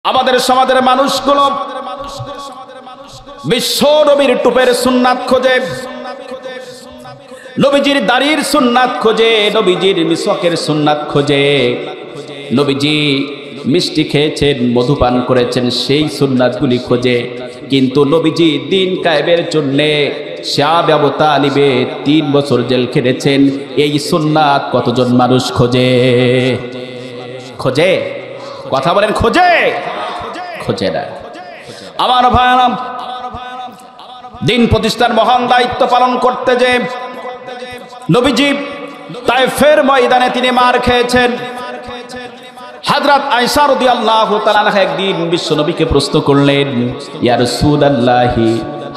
আমাদের সমাজের মানুষগুলো বিশ্ব নবীর টুপের সুন্নাত খোঁজে, নবীজির দাড়ির সুন্নাত খোঁজে, নবীজির মিসওয়াকের সুন্নাত খোঁজে। নবীজি মিষ্টি খেয়েছেন, মধুপান করেছেন, সেই সুন্নাতগুলি খোঁজে। কিন্তু নবীজি দিন কায়েমের জন্য শাহ আবু তালিবে 3 বছর জেল খেটেছেন। এই সুন্নাত কতজন মানুষ খোঁজে? খোঁজে? কথা বলেন, খোঁজে? খোঁজে না। আমার ভাইরা, দিন প্রতিষ্ঠার মহান দায়িত্ব পালন করতে যে নবীজি তায়েফের ময়দানে তিনি মার খেয়েছেন। হযরত আয়েশা রাদিয়াল্লাহু তাআলা আনহা একদিন বিশ্ব নবীকে প্রশ্ন করলেন, ইয়া রাসূলুল্লাহি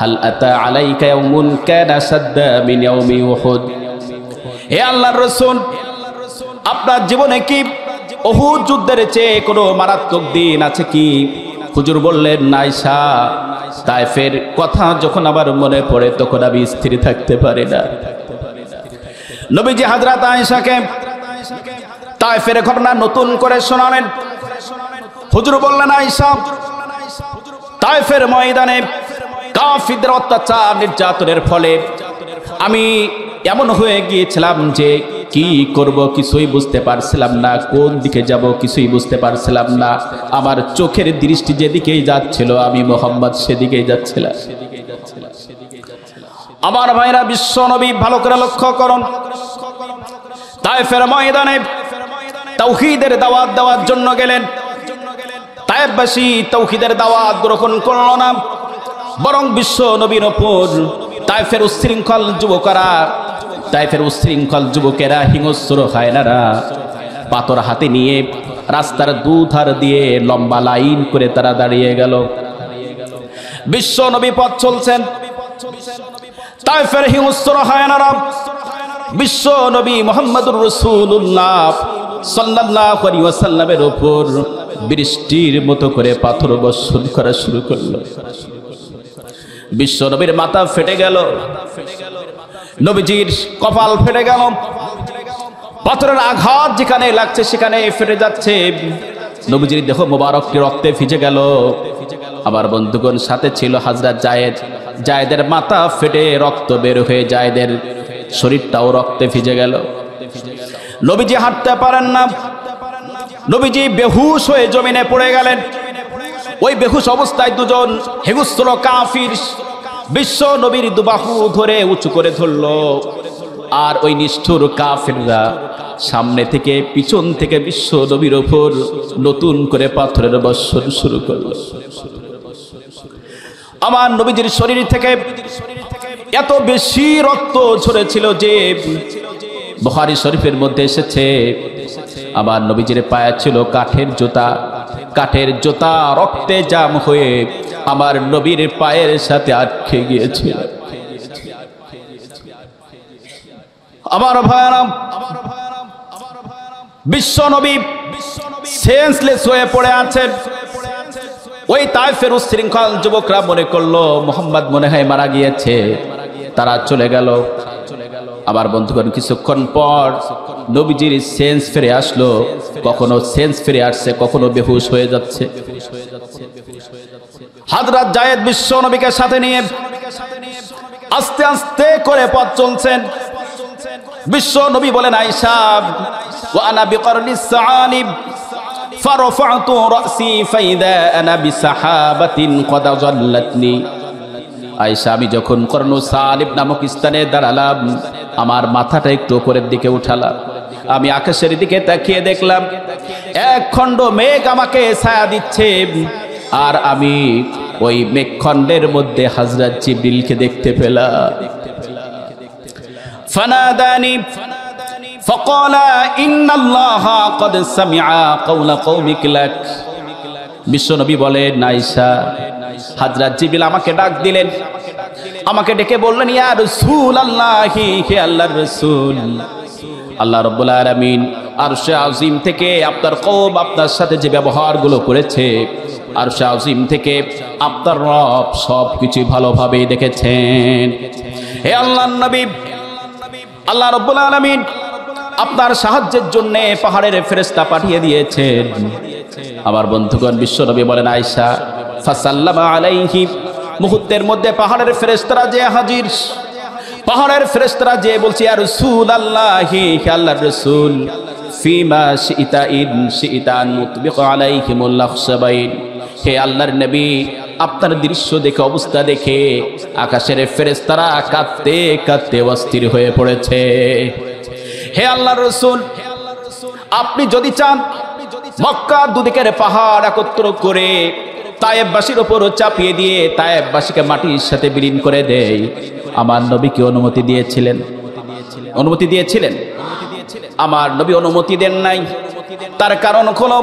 হাল আতা আলাইকা ইয়াউমুন কানা সাদ্দা মিন ইয়াউমি উহুদ। হে আল্লাহর রাসূল, আপনার জীবনে কি উহুদ যুদ্ধের চেয়ে কোনো মারাত্মক দিন আছে কি? হুজুর বললেন, আয়েশা, তায়েফের কথা যখন আমার মনে পড়ে তখন আমি স্থির থাকতে পারি না। নবীজি হযরত আয়েশাকে তায়েফের ঘটনা নতুন করে শোনালেন। হুজুর বললেন, আয়েশা, তায়েফের ময়দানে কাফিরদের অত্যাচার নির্যাতনের ফলে আমি এমন হয়ে গিয়েছিলাম যে কি করব কিছুই বুঝতে পারছিলাম না, কোন দিকে যাব কিছুই বুঝতে পারছিলাম না। আমার চোখের দৃষ্টি যেদিকেই যাচ্ছিল আমি মুহাম্মদ সেদিকেই যাচ্ছিলাম। আমার ভাইরা, বিশ্ব নবী ভালো করে লক্ষ্য করুন, তায়েফের ময়দানে তাওহীদের দাওয়াত দেওয়ার জন্য গেলেন। তায়েফবাসী তাওহীদের দাওয়াত গ্রহণ করল না, বরং বিশ্ব নবীর উপর তায়েফের উচ্ছৃঙ্খল যুবকেরা হিংস্র হায়নারা পাথর হাতে নিয়ে রাস্তার দুধার দিয়ে লম্বা লাইন করে তারা দাঁড়িয়ে গেল। বিশ্ব নবী পথ চলছেন, তায়েফের হিংস্র হায়নারা বিশ্ব নবী মুহাম্মদুর রাসূলুল্লাহ সাল্লাল্লাহু আলাইহি ওয়াসাল্লামের উপর বৃষ্টির মতো করে পাথর বর্ষণ করা শুরু করলো। বিশ্ব নবীর মাথা ফেটে গেল, নবীজির কপাল ফেটে গেল, পাথরের আঘাত যেখানে লাগছে সেখানে ফেটে যাচ্ছে, নবীজির দেহ মোবারকটি রক্তে ভিজে গেল। আমার বন্ধুগণ, সাথে ছিল হযরত জায়েদের মাথা ফেটে রক্ত বের হয়ে জায়েদের শরীরটাও রক্তে ভিজে গেল। নবীজি হাঁটতে পারেন না, নবীজি বেহুশ হয়ে জমিনে পড়ে গেলেন। ওই বেহুশ অবস্থায় দুজন হিংস্র কাফির বিশ্ব নবীর দুবাহু ধরে উঁচু করে ধরল। আর ওই নিষ্ঠুর কাফিররা সামনে থেকে পিছন থেকে বিশ্ব নবীর উপর নতুন করে পাথরের বর্ষণ শুরু করল। আমার নবীজির শরীর থেকে এত বেশি রক্ত ঝরেছিল যে বুখারী শরীফের মধ্যে এসেছে, আমার নবীজির পায়ে ছিল কাঠের জুতা রক্তে জাম হয়ে আমার নবীর পায়ের সাথে আটকে গিয়েছিল। আমার ভাইরা, বিশ্ব নবী সেন্সলেস হয়ে পড়ে আছেন। ওই তায়েফের উচ্ছৃঙ্খল যুবকরা মনে করলো মুহাম্মদ মনে হয় মারা গিয়েছে, তারা চলে গেল। আবার বন্ধুগণ, কিছুক্ষণ পর নবীজির সেন্স ফিরে আসলো। কখনো সেন্স ফিরে আসছে, কখনো বেহুশ হয়ে যাচ্ছে। হযরত জায়েদ বিশ্ব নবীকে সাথে নিয়ে আস্তে আস্তে করে পথ চলছেন। বিশ্ব নবী বলেন, আয়েশা, ওয়া আনা বিকরনিস সাআলিব ফারাফাতু রাসি ফাইদা আনা বিসাহাবাতিন কদ যাল্লাতনি। আয়েশা, আমি যখন কর্ণ সালিব নামক স্থানে দাঁড়ালাম, আমার মাথাটা একটু উপরের দিকে উঠালাম, আমি আকাশের দিকে তাকিয়ে দেখলাম এক খণ্ড মেঘ আমাকে ছায়া দিচ্ছে। আর আমি ওই মেঘখণ্ডের মধ্যে হযরত জিবরিলকে দেখতে পেলাম। ফানাদানি ফাকালা ইন্নাল্লাহা ক্বাদ সামিআ কাওলা কওমিক লাক। বিশ্বনবী বলেন, আয়েশা, হযরত জিবরিল আমাকে ডাক দিলেন, আমাকে ডেকে বললেন, ইয়া রাসূলুল্লাহি, হে আল্লাহর রাসূল, আল্লাহ রাব্বুল আলামিন আরশে আজিম থেকে আপনার কওম আপনার সাথে যে ব্যবহারগুলো করেছে, আরশে আজিম থেকে আপনার রব সবকিছু ভালোভাবে দেখেছেন। হে আল্লাহর নবী, আল্লাহ রাব্বুল আলামিন আপনার সাহায্যের জন্য পাহাড়ের ফেরেশতা পাঠিয়ে দিয়েছেন। আমার বন্ধুগণ, বিশ্বনবী বলেন আয়েশা, ফাসাল্লামা আলাইহি, মুহূর্তের মধ্যে পাহাড়ের ফেরেশতারা যে হাজির। পাহাড়ের ফেরেশতারা যে বলছে, ইয়া রাসূলুল্লাহি, হে আল্লাহর রাসূল, ফিমা শিইতা ইন শিইতা আন মুতবিকা আলাইহিমুল আখসাবাইন, হে আল্লাহর নবী, আপনার দৃশ্য দেখে, অবস্থা দেখে আকাশের ফেরেশতারা কাঁদতে কাঁদতে অস্থির হয়ে পড়েছে। হে আল্লাহর রাসূল, আপনি যদি চান মক্কার দুদিকের পাহাড় একত্র করে তায়েববাসীর উপর চাপিয়ে দিয়ে তায়েববাসীকে মাটির সাথে বিলীন করে দেয়, আমার নবীকে অনুমতি দিয়েছিলেন? অনুমতি দিয়েছিলেন? আমার নবী অনুমতি দেন নাই। তার কারণ হলো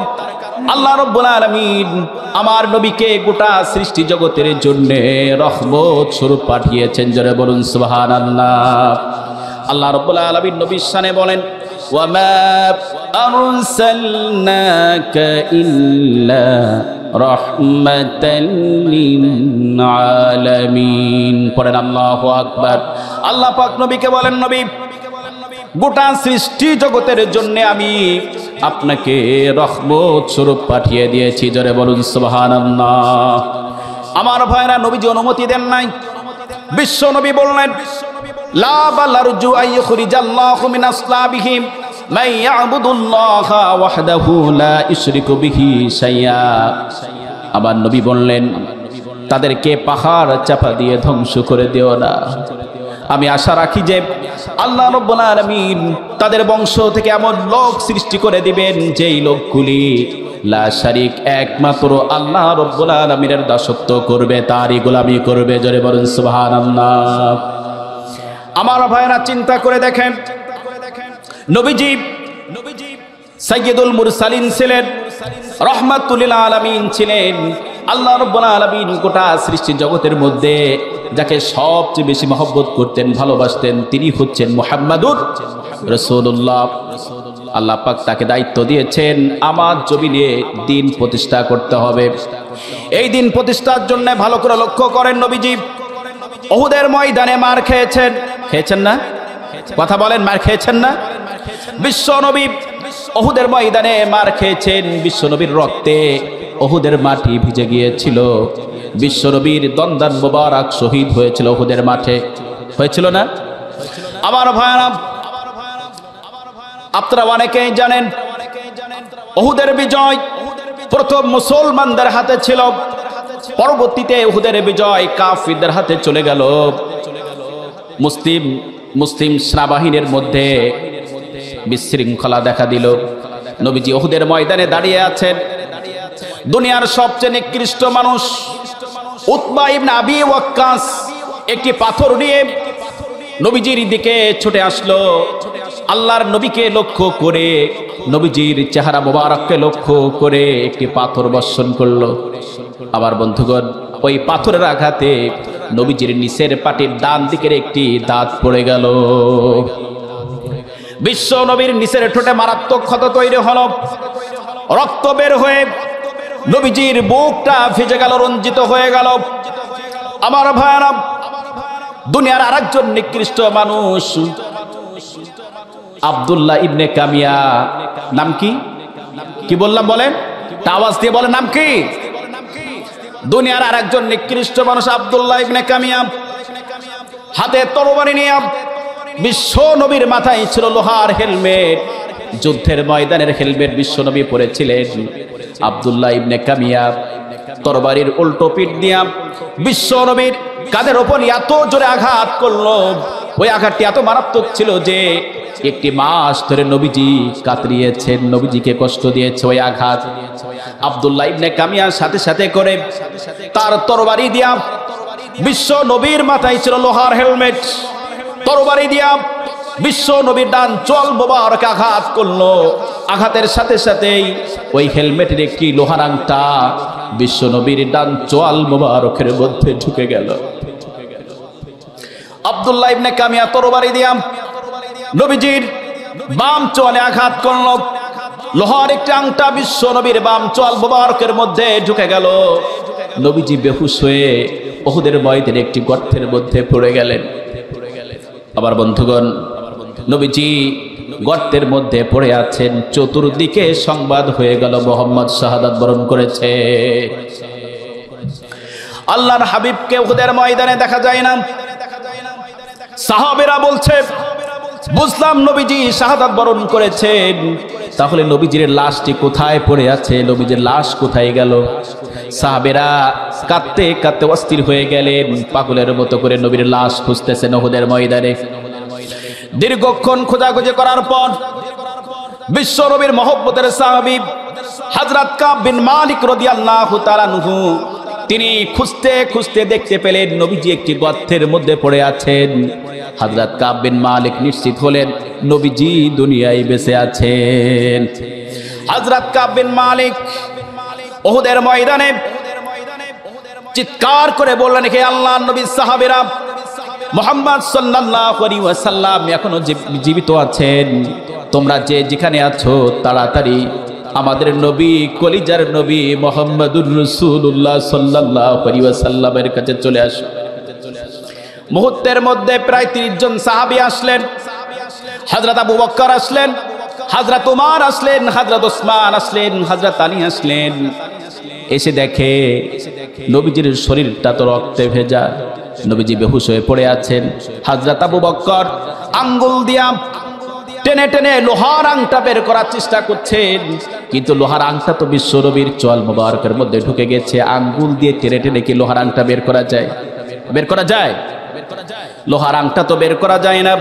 আল্লাহ রাব্বুল আলামিন আমার নবীকে গোটা সৃষ্টি জগতের জন্য রহমত স্বরূপ পাঠিয়েছেন। জোরে বলুন সুবহানাল্লাহ। আল্লাহ রাব্বুল আলামিন নবীর শানে বলেন, ওয়ামা আরসালনাকা ইল্লা রাহমাতাল লিল আলামিন। পড়েন আল্লাহু আকবার। আল্লাহ পাক নবীকে বলেন, নবী, গোটা সৃষ্টি জগতের জন্য আমি আপনাকে রহমত স্বরূপ পাঠিয়ে দিয়েছি। জোরে বলুন সুবহানাল্লাহ। আমার ভাইরা, নবীজি অনুমতি দেন নাই। বিশ্ব নবী বললেন, লা বালারজু আইয়ুখরিজাল্লাহু মিন আসলাবিহিম মান ইয়াবুদুল্লাহা ওয়াহদাহু লা ইশরিকু বিহি শাইয়া। আমার নবী বললেন, তাদেরকে পাহাড় চাপা দিয়ে ধ্বংস করে দিও না। আমি আশা রাখি যে আল্লাহ রাব্বুল আলামিন তাদের বংশ থেকে এমন লোক সৃষ্টি করে দিবেন, যেই লোকগুলি লা শারিক, একমাত্র আল্লাহ রাব্বুল আলামিনের দাসত্ব করবে, তারই গোলামি করবে। জোরে বলুন সুবহানাল্লাহ। আমার ভাইরা, চিন্তা করে দেখেন, নবীজি সাইয়্যিদুল মুরসালিন ছিলেন, রাহমাতুল লিল আলামিন ছিলেন। আল্লাহ রাব্বুল আলামিন গোটা সৃষ্টি জগতের মধ্যে যাকে সবচেয়ে বেশি মহব্বত করতেন, ভালোবাসতেন, তিনি হচ্ছেন মুহাম্মাদুর রাসূলুল্লাহ। আল্লাহ পাক তাকে দায়িত্ব দিয়েছেন, আমার জমিনে দিন প্রতিষ্ঠা করতে হবে। এই দিন প্রতিষ্ঠার জন্য ভালো করে লক্ষ্য করেন, নবীজি উহুদের ময়দানে মার খেয়েছেন। খেয়েছেন না? কথা বলেন, মার খেয়েছেন না? বিশ্ব নবী উহুদের ময়দানে মার খেয়েছেন। বিশ্ব নবীর রক্তে উহুদের মাটি ভিজে গিয়েছিল। বিশ্ব নবীর দন্দান মোবারক শহীদ হয়েছিল উহুদের মাঠে। হয়েছিল না? আমার ভাইরা, আপনারা অনেকেই জানেন, উহুদের বিজয় প্রথম মুসলমানদের হাতে ছিল, পরবর্তীতে উহুদের বিজয় কাফিরদের হাতে চলে গেল। মুসলিম সেনাবাহিনীর মধ্যে বিশৃঙ্খলা দেখা দিল। নবীজি উহুদের ময়দানে দাঁড়িয়ে আছেন। দুনিয়ার সবচেয়ে নিকৃষ্ট মানুষ উতবা ইবনে আবি ওয়াক্কাস একটি পাথর নিয়ে নবীজির দিকে ছুটে আসলো। আল্লাহর নবীকে লক্ষ্য করে, নবীজির চেহারা মোবারককে লক্ষ্য করে একটি পাথর বর্ষণ করলো। আবার বন্ধুগণ, ওই পাথরের আঘাতে নবীজির নিচের পাটির ডান দিকের একটি দাঁত পড়ে গেল। বিশ্ব নবীর নিচের ঠোঁটে মারাত্মক ক্ষত তৈরি হলো, রক্ত বের হয়ে নবীজির বুকটা ভিজে গেল, রঞ্জিত হয়ে গেল। আমার ভাইরা, দুনিয়ার আরেকজন নিকৃষ্ট মানুষ আব্দুল্লাহ ইবনে কামিয়া। নাম কি? কি বললাম বলেন? আওয়াজ দিয়ে বলেন, নাম কি? দুনিয়ার আরেকজন নিকৃষ্ট মানুষ আব্দুল্লাহ ইবনে কামিয়া হাতে তরবারি নিয়ে, বিশ্ব নবীর মাথায় ছিল লোহার হেলমেট, যুদ্ধের ময়দানের হেলমেট বিশ্ব নবী পরেছিলেন। আব্দুল্লাহ ইবনে কামিয়া তরবারির উল্টো পিঠ দিয়া বিশ্ব নবীর কাঁধের ওপর এত জোরে আঘাত করলো, ওই আঘাতটি এত মারাত্মক ছিল যে একটি মাস ধরে নবীজি কাতরিয়েছেন, নবীজিকে কষ্ট দিয়েছে ওই আঘাত। আব্দুল্লাহ ইবনে কামিয়ার সাথে সাথে করে তার তরবারি দিয়া, বিশ্ব নবীর মাথায় ছিল লোহার হেলমেট, তরবারি দিয়া বিশ্ব নবীর ডান চোয়াল মোবারকে আঘাত করলো। আঘাতের সাথে সাথেই ওই হেলমেটের একটি লোহার আংটা বিশ্ব নবীর ডান চোয়াল মোবারকের মধ্যে ঢুকে গেল। আব্দুল্লাহ ইবনে কামিয়া তরবারি দিয়া নবীজির বাম চোয়ালে আঘাত করলো। লোহার একটি আংটা বিশ্ব নবীর বাম চোয়াল মোবারকের মধ্যে ঢুকে গেল। নবীজি বেহুশ হয়ে উহুদের ময়দানে একটি গর্তের মধ্যে পড়ে গেলেন। আবার বন্ধুগণ, নবীজি গর্তের মধ্যে পড়ে আছেন। চতুর্দিকে সংবাদ হয়ে গেল মুহাম্মদ শাহাদাত বরণ করেছে। আল্লাহর হাবিবকে উহুদের ময়দানে দেখা যায় না। সাহাবেরা বলছে, বুঝলাম নবীজি শাহাদাত বরণ করেছেন, তাহলে নবীজির লাশটি কোথায় পড়ে আছে, নবীজির লাশ কোথায় গেল? সাহাবেরা কাঁদতে কাঁদতে অস্থির হয়ে গেলেন, পাগলের মতো করে নবীর লাশ খুঁজতেছেন উহুদের ময়দানে। দীর্ঘক্ষণ খোঁজাখুঁজি করার পর বিশ্ব নবীর মহব্বতের সাহাবী হযরত কাব বিন মালিক রাদিয়াল্লাহু তাআলা আনহু, তিনি খুঁজতে খুঁজতে দেখতে পেলেন নবীজি একটি গর্তের মধ্যে পড়ে আছেন। হযরত কাব বিন মালিক নিশ্চিত হলেন নবীজি দুনিয়ায় বেঁচে আছেন। হযরত কাব বিন মালিক উহুদের ময়দানে চিৎকার করে বললেন, হে আল্লাহর নবী, সাহাবীরা, মুহাম্মদ সাল্লাল্লাহু আলাইহি ওয়াসাল্লাম এখনো জীবিত আছেন। তোমরা যে যেখানে আছো তাড়াতাড়ি আমাদের নবী, কলিজার নবী মুহাম্মদুর রাসূলুল্লাহ সাল্লাল্লাহু আলাইহি ওয়াসাল্লামের কাছে চলে আসো। মুহূর্তের মধ্যে প্রায় 30 জন সাহাবী আসলেন। হযরত আবু বকর আসলেন, হযরত উমর আসলেন, হযরত ওসমান আসলেন, হযরত আলী আসলেন। এসে দেখে নবীজির শরীরটা তো রক্তে ভেজা, নবীজি বেহুশ হয়ে পড়ে আছেন। হযরত আবু বকর আঙ্গুল দিয়া টেনে টেনে লোহার আংটা বের করার চেষ্টা করছেন, কিন্তু লোহার আংটা তো বিশ্ব নবীর চোয়াল মোবারকের মধ্যে ঢুকে গেছে। আঙ্গুল দিয়ে টেনে টেনে কি লোহার আংটা বের করা যায়? বের করা যায়? লোহার আংটা তো বের করা যায় না।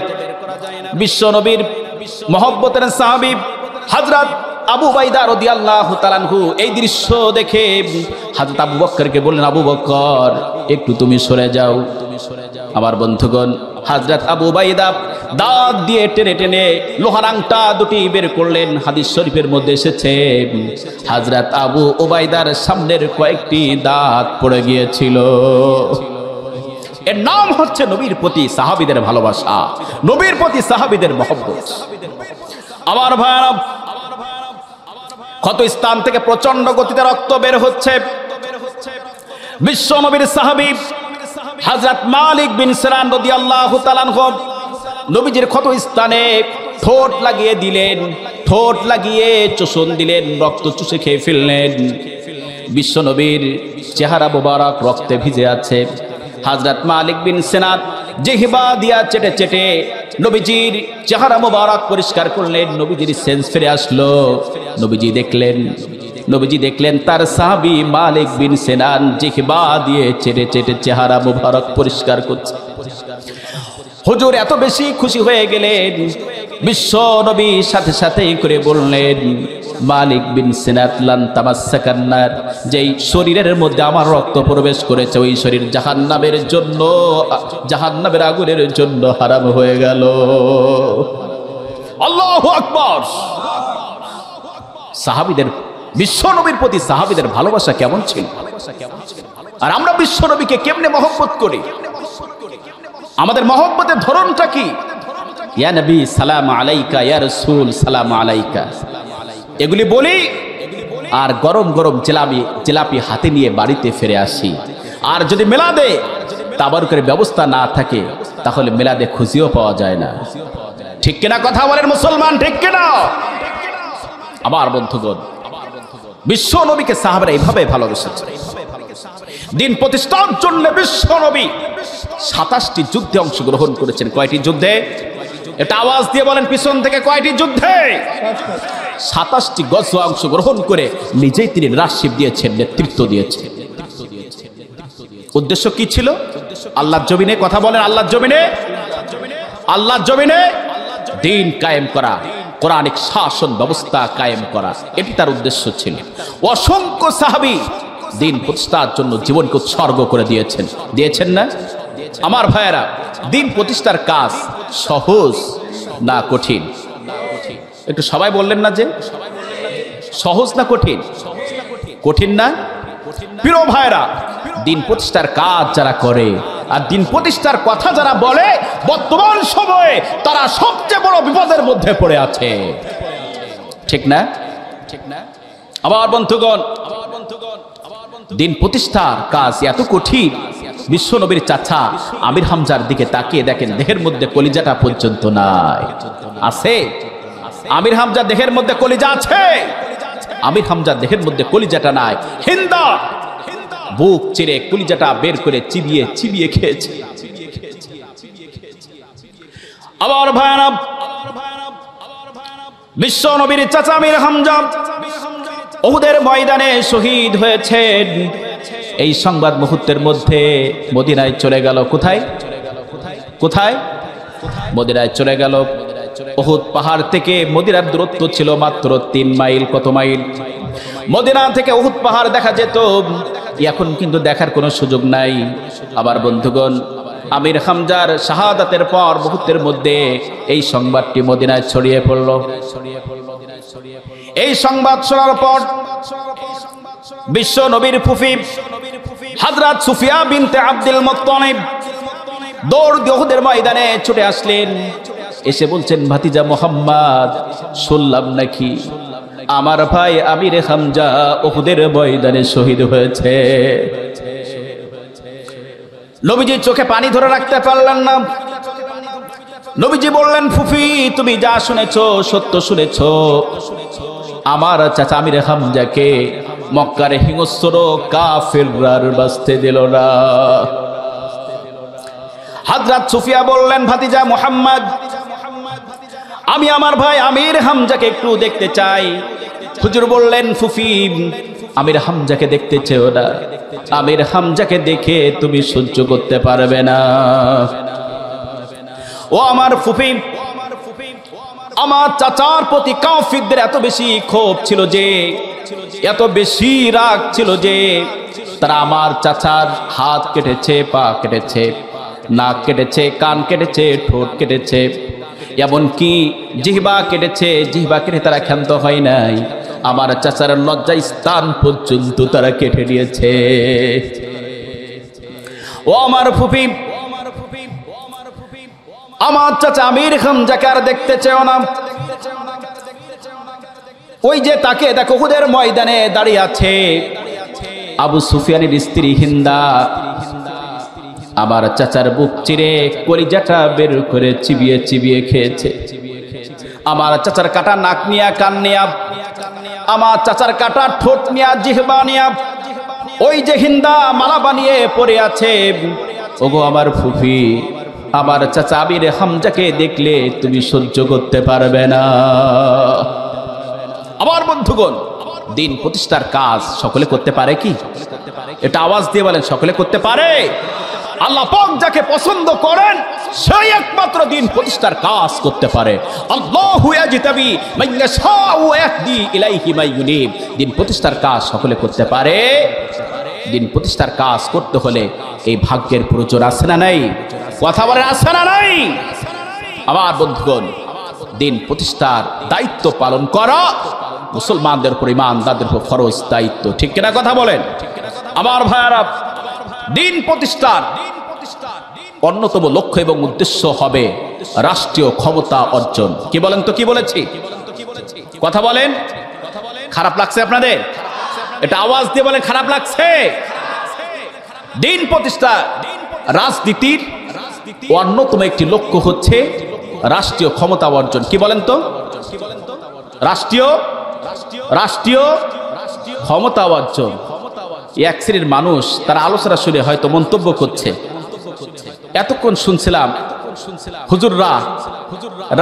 বিশ্ব নবীর মহব্বতের সাহাবী হযরত আবু উবাইদা রাদিয়াল্লাহু তাআলা আনহু এই দৃশ্য দেখে হযরত আবু বকরকে বললেন, আবু বকর একটু তুমি সরে যাও। আমার বন্ধুগণ, হযরত আবু উবাইদা দাঁত দিয়ে টেনে টেনে লোহার আংটা দুটি বের করলেন। হাদিস শরীফের মধ্যে এসেছে হযরত আবু উবাইদার সামনের কয়েকটি দাঁত পড়ে গিয়েছিল। এর নাম হচ্ছে নবীর প্রতি সাহাবীদের ভালোবাসা, নবীর প্রতি সাহাবীদের মহব্বত। আমার ভাইরা, ক্ষত স্থান থেকে প্রচন্ড গতিতে রক্ত বের হচ্ছে। বিশ্ব নবীর সাহাবী হযরত মালিক বিন সিনান রাদিয়াল্লাহু তাআলা আনহু নবীজির ক্ষত স্থানে ঠোঁট লাগিয়ে দিলেন, ঠোঁট লাগিয়ে চুষণ দিলেন, রক্ত চুষে খেয়ে ফেললেন। বিশ্ব নবীর চেহারা মোবারক রক্তে ভিজে আছে। হযরত মালিক বিন সিনান জিহবা দিয়া চেটে চেটে নবীজির চেহারা মোবারক পরিষ্কার করলেন। নবীজির সেন্স ফিরে আসলো। নবীজি দেখলেন তার সাহাবী মালিক বিন সিনান জিহবা দিয়ে চেটে চেটে চেহারা মোবারক পরিষ্কার করছে। হুজুর এত বেশি খুশি হয়ে গেলেন, বিশ্ব নবী সাথে সাথে করে বললেন, মালিক বিন সিনান লান তামাসসাকান নার, যেই শরীরের মধ্যে আমার রক্ত প্রবেশ করেছে ওই শরীর জাহান্নামের জন্য, জাহান্নামের আগুনের জন্য হারাম হয়ে গেল। আল্লাহু আকবার। সাহাবীদের, বিশ্ব নবীর প্রতি সাহাবীদের ভালোবাসা কেমন ছিল, আর আমরা বিশ্ব নবীকে কেমনে মহব্বত করি, আমাদের মহব্বতের ধরনটা কি? ইয়া নবী সালাম আলাইকা, ইয়া রাসূল সালাম আলাইকা, এগুলি বলি আর গরম গরম জিলাপি হাতে নিয়ে বাড়িতে ফিরে আসি। আর যদি মেলাদে তাবারুকের ব্যবস্থা না থাকে তাহলে মেলাদে খুশিও পাওয়া যায় না। ঠিক কিনা কথা বলেন মুসলমান, ঠিক কিনা? আমার বন্ধুগণ, বিশ্ব নবীকে সাহাবারা এইভাবে ভালোবেসেছে। দিন প্রতিষ্ঠার জন্য বিশ্ব নবী 27টি যুদ্ধে অংশগ্রহণ করেছেন। কয়টি যুদ্ধে? এটা আওয়াজ দিয়ে বলেন পিছন থেকে, কয়টি যুদ্ধে? 27টি গজওয়া অংশগ্রহণ করে নিজেই তিনি লিডারশিপ দিয়েছেন, নেতৃত্ব দিয়েছেন। উদ্দেশ্য কি ছিল? আল্লাহর জমিনে, কথা বলেন, আল্লাহর জমিনে, আল্লাহর জমিনে দিন কায়েম করা, কোরআনিক শাসন ব্যবস্থা কায়েম করা, এটি তার উদ্দেশ্য ছিল। অসংখ্য সাহাবী দিন প্রতিষ্ঠার জন্য জীবনকে উৎসর্গ করে দিয়েছেন না? আমার ভাইয়েরা, দিন প্রতিষ্ঠার কাজ সহজ না কঠিন? একটু সবাই বললেন না যে সহজ না কঠিন? কঠিন না? প্রিয় ভাইরা, দিন প্রতিষ্ঠার কাজ যারা করে আর দিন প্রতিষ্ঠার কথা যারা বলে, বর্তমান সময়ে তারা সবচেয়ে বড় বিপদের মধ্যে পড়ে আছে। ঠিক না? আমার বন্ধুগণ, দিন প্রতিষ্ঠার কাজ এত কঠিন, বিশ্ব নবীর চাচা আমির হামজার দিকে তাকিয়ে দেখেন দেহের মধ্যে কলিজাটা পর্যন্ত নাই। আছে? আমির হামজা দেহের মধ্যে কলিজা আছে? আমির হামজা দেহের মধ্যে কলিজাটা নাই। হিন্দা বুক চিরে কলিজাটা বের করে চিবিয়ে চিবিয়ে খেয়েছে। আবার ভাইরা, বিশ্ব নবীর চাচা আমির হামজা উহুদের ময়দানে শহীদ হয়েছেন। এই সংবাদ মুহূর্তের মধ্যে মদিনায় চলে গেল। কোথায় কোথায়? মদিনায় চলে গেল। উহুদ পাহাড় থেকে মদিনার দূরত্ব ছিল মাত্র 3 মাইল। কত মাইল? মদিনা থেকে উহুদ পাহাড় দেখা যেত, এখন কিন্তু দেখার কোনো সুযোগ নাই। আবার বন্ধুগণ, আমির হামজার শাহাদাতের পর মুহূর্তের মধ্যে এই সংবাদটি মদিনায় ছড়িয়ে পড়ল। এই সংবাদ শোনার পর বিশ্ব নবীর ফুফি হযরত সুফিয়া বিনতে আব্দুল মুত্তালিব দৌড় দিয়ে উহুদের ময়দানে ছুটে আসলেন। এসে বলছেন, ভাতিজা মুহাম্মদ, শুনলাম নাকি আমার ভাই আমির হামজা উহুদের ময়দানে শহীদ হয়েছে। নবীজি চোখে পানি ধরে রাখতে পারলেন না। নবীজি বললেন, ফুফি, তুমি যা শুনেছো সত্য শুনেছো। আমার চাচা আমির হামজাকে মক্কার হিংস্র কাফেররা বাঁচতে দিল না। হযরত সুফিয়া বললেন, ভাতিজা মুহাম্মদ, আমি আমার ভাই আমির হামজাকে একটু দেখতে চাই। হুজুর বললেন, ফুফি, আমির হামজাকে দেখতে চেও না। আমির হামজাকে দেখে তুমি সহ্য করতে পারবে না। ও আমার ফুফি, আমার চাচার প্রতি কাফিরদের এত বেশি ক্ষোভ ছিল যে, এত বেশি রাগ ছিল যে, তারা আমার চাচার হাত কেটেছে, পা কেটেছে, নাক কেটেছে, কান কেটেছে, ঠোঁট কেটেছে, এমনকি জিহ্বা কেটেছে। জিহ্বা কেটে তারা ক্ষান্ত হয় নাই, আমার চাচার লজ্জা স্থান পর্যন্ত তারা কেটে নিয়েছে। ও আমার ফুফি, আমার চাচা আমির হামজাকে আর দেখতে চেও না। ওই যে তাকে দেখো, উহুদের ময়দানে দাঁড়িয়ে আছে আবু সুফিয়ানের স্ত্রী হিন্দা। আমার চাচার বুক চিরে কলিজাটা বের করে চিবিয়ে চিবিয়ে খেয়েছে। আমার চাচার কাটা নাক নিয়া, কান নিয়া, আমার চাচার কাটা ঠোঁট নিয়া, জিহ্বা নিয়া ওই যে হিন্দা মালা বানিয়ে পড়ে আছে। ওগো আমার ফুফি, আমার চাচা আমির হামজাকে দেখলে তুমি সহ্য করতে পারবে না। আমার বন্ধুগণ, দিন প্রতিষ্ঠার কাজ সকলে করতে পারে কি? এটা আওয়াজ দিয়ে বলেন, সকলে করতে পারে? আল্লাহ পাক যাকে পছন্দ করেন সেই একমাত্র দিন প্রতিষ্ঠার কাজ করতে পারে। আল্লাহু ইয়াজতাবি মান ইয়াশাউ ওয়া ইয়াহদি ইলাইহি মান ইউনিব। দিন প্রতিষ্ঠার কাজ সকলে করতে পারে। দিন প্রতিষ্ঠার কাজ করতে হলে এই ভাগ্যের প্রয়োজন আছে না নাই? কথা বলেন, আছে না নাই? আমার বন্ধুগণ, দিন প্রতিষ্ঠার দায়িত্ব পালন করা মুসলমানদের উপর, ইমানদারদের উপর ফরজ দায়িত্ব। ঠিক কিনা কথা বলেন? আমার ভাইয়ারা, দিন প্রতিষ্ঠার অন্যতম লক্ষ্য এবং উদ্দেশ্য হবে রাষ্ট্রীয় ক্ষমতা অর্জন। কি বলেন তো? কি বলেছি? কথা বলেন। খারাপ লাগছে আপনাদের? এটা আওয়াজ দিয়ে বলেন, খারাপ লাগছে? দিন প্রতিষ্ঠা রাজনীতির অন্যতম একটি লক্ষ্য হচ্ছে রাষ্ট্রীয় ক্ষমতা অর্জন। কি বলেন তো? রাষ্ট্রীয় ক্ষমতা অর্জন। এক শ্রেণীর মানুষ তারা আলোচনা শুনে হয়তো মন্তব্য করছে, এতক্ষণ শুনছিলাম হুজুররা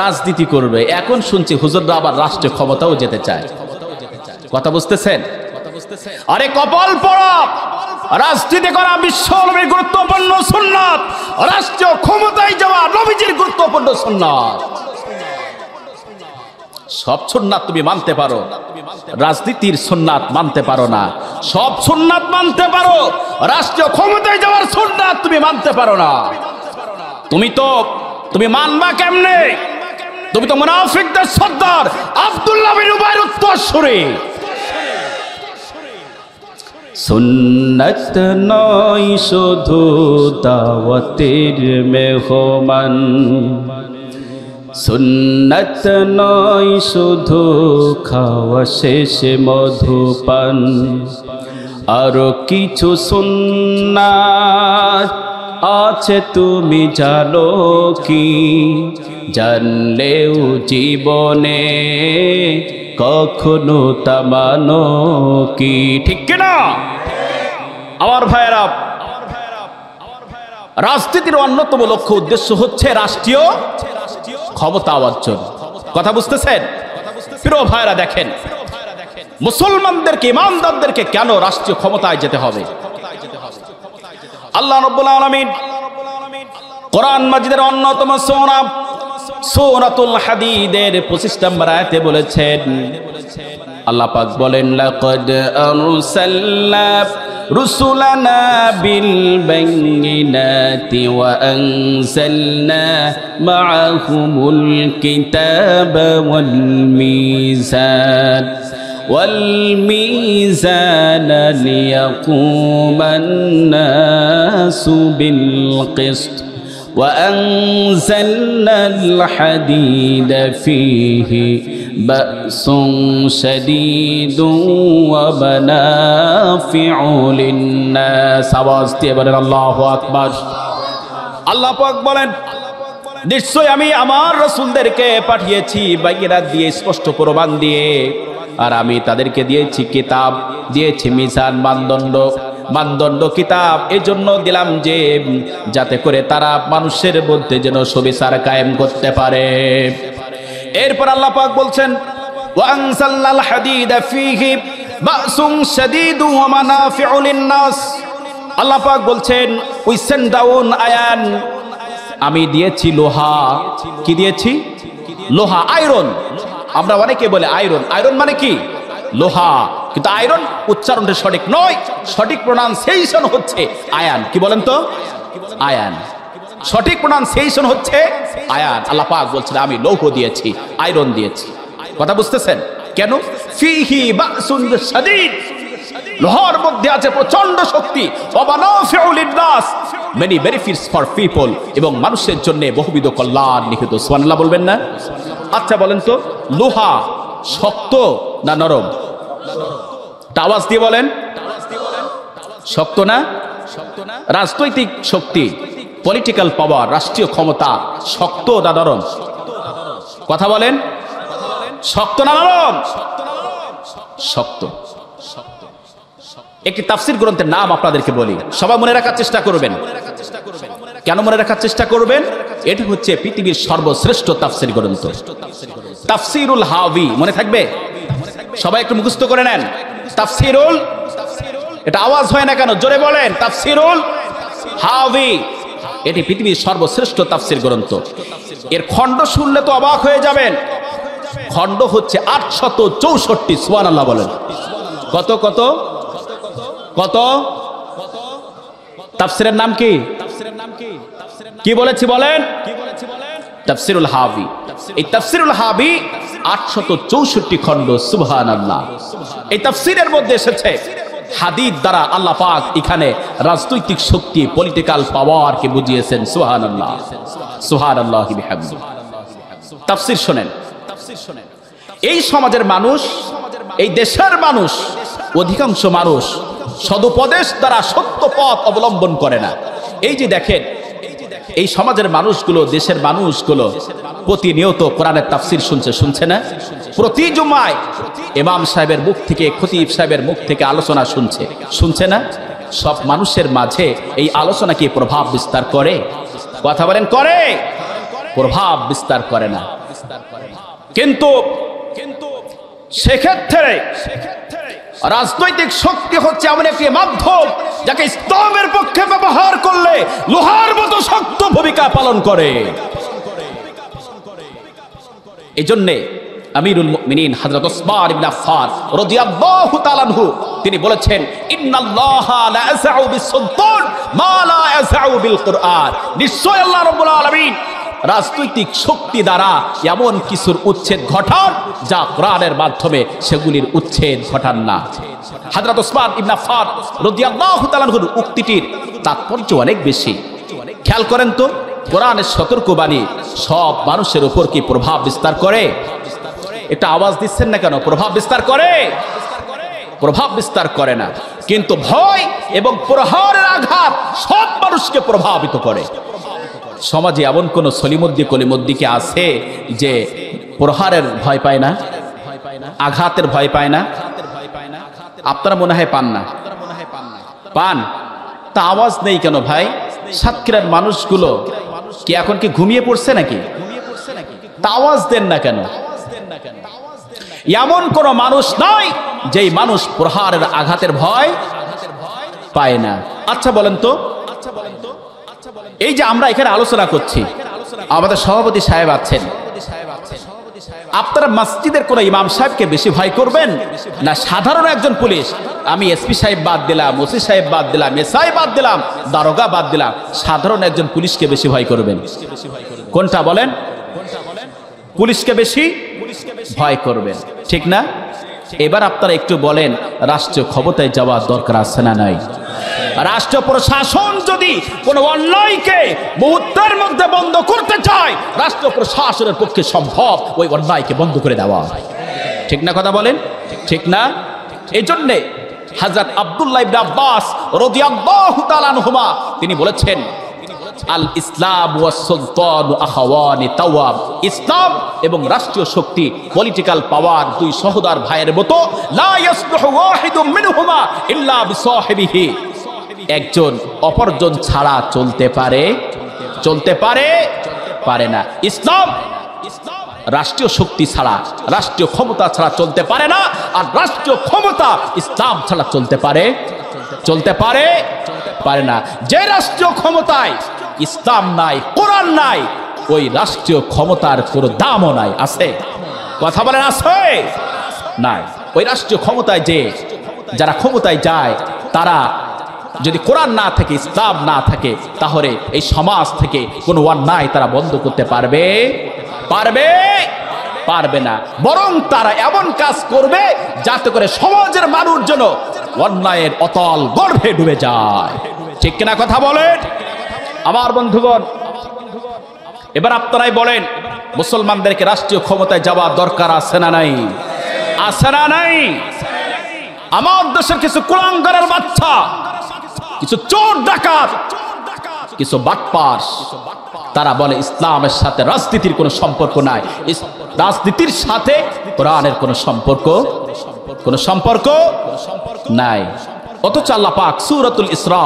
রাজনীতি করবে, এখন শুনছি হুজুররা আবার রাষ্ট্রীয় ক্ষমতাও যেতে চায়। কথা বুঝতেছেন? আরে কপাল পড়া, রাজনীতি করা বিশ্ব নবীর গুরুত্বপূর্ণ সুন্নাত, রাষ্ট্রীয় ক্ষমতায় যাওয়া নবীজির গুরুত্বপূর্ণ সুন্নাত। সব সুন্নাত তুমি মানতে পারো, রাজনীতির সুন্নাত মানতে পারো না। সব সুন্নাত মানতে পারো, রাষ্ট্রীয় ক্ষমতায় যাওয়ার সুন্নাত তুমি মানতে পারো না। তুমি মানবা কেমনে? তুমি তো মুনাফিকদের সর্দার আব্দুল্লাহ বিন উবাইর উত্তরসূরি। সুন্নাত নয় শুধু দাওয়াতের মেহমান, সুন্নাত নয় শুধু খাওয়া শেষে মধুপান, আরো কিছু সুন্নাত আছে তুমি জানো কি, জানলেও জীবনে কখনো তা মানো কি। ঠিক কিনা আমার ভাইয়েরা? রাজনীতির অন্যতম লক্ষ্য উদ্দেশ্য হচ্ছে রাষ্ট্রীয় ক্ষমতা অর্জন। কথা বুঝতেছেন? প্রিয় ভাইয়েরা, দেখেন মুসলমানদেরকে, ইমানদারদেরকে কেন রাষ্ট্রীয় ক্ষমতায় যেতে হবে? আল্লাহ রাব্বুল আলামিন কোরআন মাজিদের অন্যতম সূরা সূরাতুল হাদীদের 25 নম্বর আয়াতে বলেছেন, আল্লাহ পাক বলেন, লাকাদ আরসালনা রুসুলানা বিল বাইয়িনাতি ওয়া আনজালনা মাআহুমুল কিতাবা ওয়াল মিজান والميزان ليقوم الناس بالقسط وأنزلنا الحديد فيه بأس شديد ومنافع للناس। আওয়াজ দিয়ে বলেন আল্লাহু আকবার। আল্লাহ পাক বলেন, নিশ্চয় আমি আমার রাসূলদেরকে পাঠিয়েছি বাইয়িনাত দিয়ে, স্পষ্ট প্রমাণ দিয়ে, আর আমি তাদেরকে দিয়েছি কিতাব, দিয়েছি মিজান, মানদণ্ড কিতাব। এজন্য দিলাম যে যাতে করে তারা মানুষের মধ্যে যেন সুবিচার কায়েম করতে পারে। এরপর আল্লাহ পাক বলছেন, ওয়া আনজালনাল হাদীদা ফীহি বাসুন শাদীদু ওয়া মানাফিউ লিন-নাস। আল্লাহ পাক বলছেন, উই সেন্ড ডাউন আয়রন, আমি দিয়েছি লোহা। কি দিয়েছি? লোহা, আয়রন। আমরা অনেকে বলে আয়রন, আয়রন মানে কি? লোহা। কিন্তু আয়রন উচ্চারণটা সঠিক নয়, সঠিক প্রোনাউন্সিয়েশন হচ্ছে আয়ান। কি বলেন তো? আয়ান। সঠিক প্রোনাউন্সিয়েশন হচ্ছে আয়ান। আল্লাহ পাক বলছেন, আমি লৌহ দিয়েছি, আয়রন দিয়েছি। কথা বুঝতেছেন? কেন? ফীহি বাসুন শাদীদ, লোহার মধ্যে আছে প্রচন্ড শক্তি। ওয়া মানাফিউ লিন-নাস, মেনি বেনিফিটস ফর পিপল, এবং মানুষের জন্য বহুবিধ কল্যাণ নিহিত। সুবহানাল্লাহ বলবেন না? আচ্ছা বলেন তো, লোহা শক্ত না নরম? আওয়াজ দিয়ে বলেন। শক্ত না? রাজনৈতিক শক্তি, পলিটিক্যাল পাওয়ার, রাষ্ট্রীয় ক্ষমতা শক্ত না নরম? কথা বলেন। শক্ত না নরম? শক্ত। একটি তাফসীর গ্রন্থের নাম আপনাদেরকে বলি, সবাই মনে রাখার চেষ্টা করবেন। কেন মনে রাখার চেষ্টা করবেন? এটা হচ্ছে পৃথিবীর সর্বশ্রেষ্ঠ তাফসীর গ্রন্থ, তাফসীরুল হাওয়ী। মনে থাকবে? সবাই একটু মুখস্থ করে নেন। তাফসীরুল, এটা আওয়াজ হয় না কেন? জোরে বলেন। তাফসীরুল হাওয়ী, এটি পৃথিবীর সর্বশ্রেষ্ঠ তাফসীর গ্রন্থ। এর খণ্ড শুনলে তো অবাক হয়ে যাবেন। খণ্ড হচ্ছে 864। সুবহানাল্লাহ বলেন। কত কত কত? তাফসীরের নাম কি? কি বলেছি বলেন? তাফসীরুল হাওয়ী। এই তাফসীরুল হাওয়ী 864 খণ্ড। সুবহানাল্লাহ। এই তাফসীরের মধ্যে এসেছে হাদিদ দ্বারা আল্লাহ পাক এখানে রাজনৈতিক শক্তি, পলিটিক্যাল পাওয়ারকে বুঝিয়েছেন। সুবহানাল্লাহ, সুবহানাল্লাহি বিহামদিহি। তাফসীর শুনেন। এই সমাজের মানুষ, এই দেশের মানুষ, অধিকাংশ মানুষ সদুপদেশ দ্বারা সত্য পথ অবলম্বন করে না। এই যে দেখেন, এই সমাজের মানুষগুলো, দেশের মানুষগুলো প্রতিনিয়ত কোরআনের তাফসীর শুনছে না? প্রতি জুমায় ইমাম সাহেবের মুখ থেকে, খতিব সাহেবের মুখ থেকে আলোচনা শুনছে না? সব মানুষের মাঝে এই আলোচনা কি প্রভাব বিস্তার করে? কথা বলেন, করে? প্রভাব বিস্তার করে না। কিন্তু সেক্ষেত্রে রাজনৈতিক শক্তি হচ্ছে এমন একটি মাধ্যম যাকে ইসলামের পক্ষে ব্যবহার করলে লোহার মতো শক্ত ভূমিকা পালন করে। এই জন্যে আমিরুল মুমিনিন হযরত উসমান ইবনে আফফান রাদিয়াল্লাহু তাআলা আনহু তিনি বলেছেন, ইন্নাল্লাহা লা ইয়াসউ বিস-সুলতান মা লা ইয়াসউ বিল কুরআন। নিশ্চয় আল্লাহ রাব্বুল আলামিন রাজনৈতিক শক্তি দ্বারা এমন কিছুর উচ্ছেদ ঘটান যা কোরআনের মাধ্যমে সেগুলির উচ্ছেদ ঘটান না। হযরত উসমান ইবনে আফফান রাদিয়াল্লাহু তাআলা আনহুর উক্তিটির তাৎপর্য অনেক বেশি। খেয়াল করেন তো, কোরআনের সতর্কবাণী সব মানুষের উপর কি প্রভাব বিস্তার করে? এটা আওয়াজ দিচ্ছেন না কেন? প্রভাব বিস্তার করে? প্রভাব বিস্তার করে না। কিন্তু ভয় এবং প্রহারের আঘাত সব মানুষকে প্রভাবিত করে। সমাজে এমন কোন সলিমুদ্দি কলিমুদ্দি কি আছে যে প্রহারের ভয় পায় না, আঘাতের ভয় পায় না? আপনারা মনে হয় পান না? পান? তা আওয়াজ নেই কেন ভাই? সাতক্ষীরার মানুষগুলো কি এখন কি ঘুমিয়ে পড়ছে নাকি? তা আওয়াজ দেন না কেন? এমন কোন মানুষ নয় যেই মানুষ প্রহারের আঘাতের ভয় পায় না। আচ্ছা বলেন তো, এই যে আমরা এখানে আলোচনা করছি, আমাদের সভাপতি সাহেব আছেন, আপনারা মসজিদের কোন ইমাম সাহেবকে বেশি ভয় করবেন না সাধারণ একজন পুলিশ? আমি এসপি সাহেব বাদ দিলাম, ওসি সাহেব বাদ দিলাম, এসআই বাদ দিলাম, দারোগা বাদ দিলাম, সাধারণ একজন পুলিশকে বেশি ভয় করবেন? কোনটা বলেন? পুলিশকে বেশি ভয় করবেন, ঠিক না? এবার আপনারা একটু বলেন, রাষ্ট্রীয় ক্ষমতায় যাওয়ার দরকার আছে না নাই? রাষ্ট্র প্রশাসন যদি কোনো অন্যায়কে মুহূর্তের মধ্যে বন্ধ করতে চায়, রাষ্ট্র প্রশাসনের পক্ষে সম্ভব ওই অন্যায়কে বন্ধ করে দেওয়া, ঠিক না? কথা বলেন, ঠিক না? এই জন্যে হযরত আব্দুল্লাহ ইবনে আব্বাস রাদিয়াল্লাহু তাআলা আনহুমা তিনি বলেছেন, আল ইসলাম ওয়াস সুলতান আখাওয়ানি তাওয়াব। ইসলাম এবং রাষ্ট্রীয় শক্তি, পলিটিক্যাল পাওয়ার দুই সহোদর ভাইয়ের মতো, লা ইয়াসলুহু ওয়াহিদুম মিনহুমা ইল্লা বিসাহিবিহি। একজন অপরজন ছাড়া চলতে পারে? চলতে পারে? পারে না। ইসলাম রাষ্ট্রীয় শক্তি ছাড়া, রাষ্ট্রীয় ক্ষমতা ছাড়া চলতে পারে না, আর রাষ্ট্রীয় ক্ষমতা ইসলাম ছাড়া চলতে পারে? চলতে পারে? পারে না। যে রাষ্ট্রীয় ক্ষমতায় ইসলাম নাই, কোরআন নাই, ওই রাষ্ট্রীয় ক্ষমতার কোনো দামও নাই। আছে? কথা বলেন, আছে? নাই। ওই রাষ্ট্রীয় ক্ষমতায় যে যারা ক্ষমতায় যায়, তারা যদি কোরআন না থাকে, ইসলাম না থাকে, তাহলে এই সমাজ থেকে কোনো অন্যায় তারা বন্ধ করতে পারবে? পারবে? পারবে না। বরং তারা এমন কাজ করবে যাতে করে সমাজের মানুষ যেন অন্যায়ের অতল গর্ভে ডুবে যায়, ঠিক কিনা? কথা বলেন আমার বন্ধুগণ। এবার আপনারাই বলেন, মুসলমানদেরকে রাষ্ট্রীয় ক্ষমতায় যাওয়ার দরকার আছে না নাই? আছে না নাই? আমার দেশের কিছু কুলাঙ্গারের বাচ্চা, কিছু চোর ডাকাত, কিছু বাটপার, তারা বলে ইসলামের সাথে রাজনীতির কোনো সম্পর্ক নাই, রাজনীতির সাথে কোরআনের কোনো সম্পর্ক নাই। অথচ আল্লাহ পাক সূরাতুল ইসরা,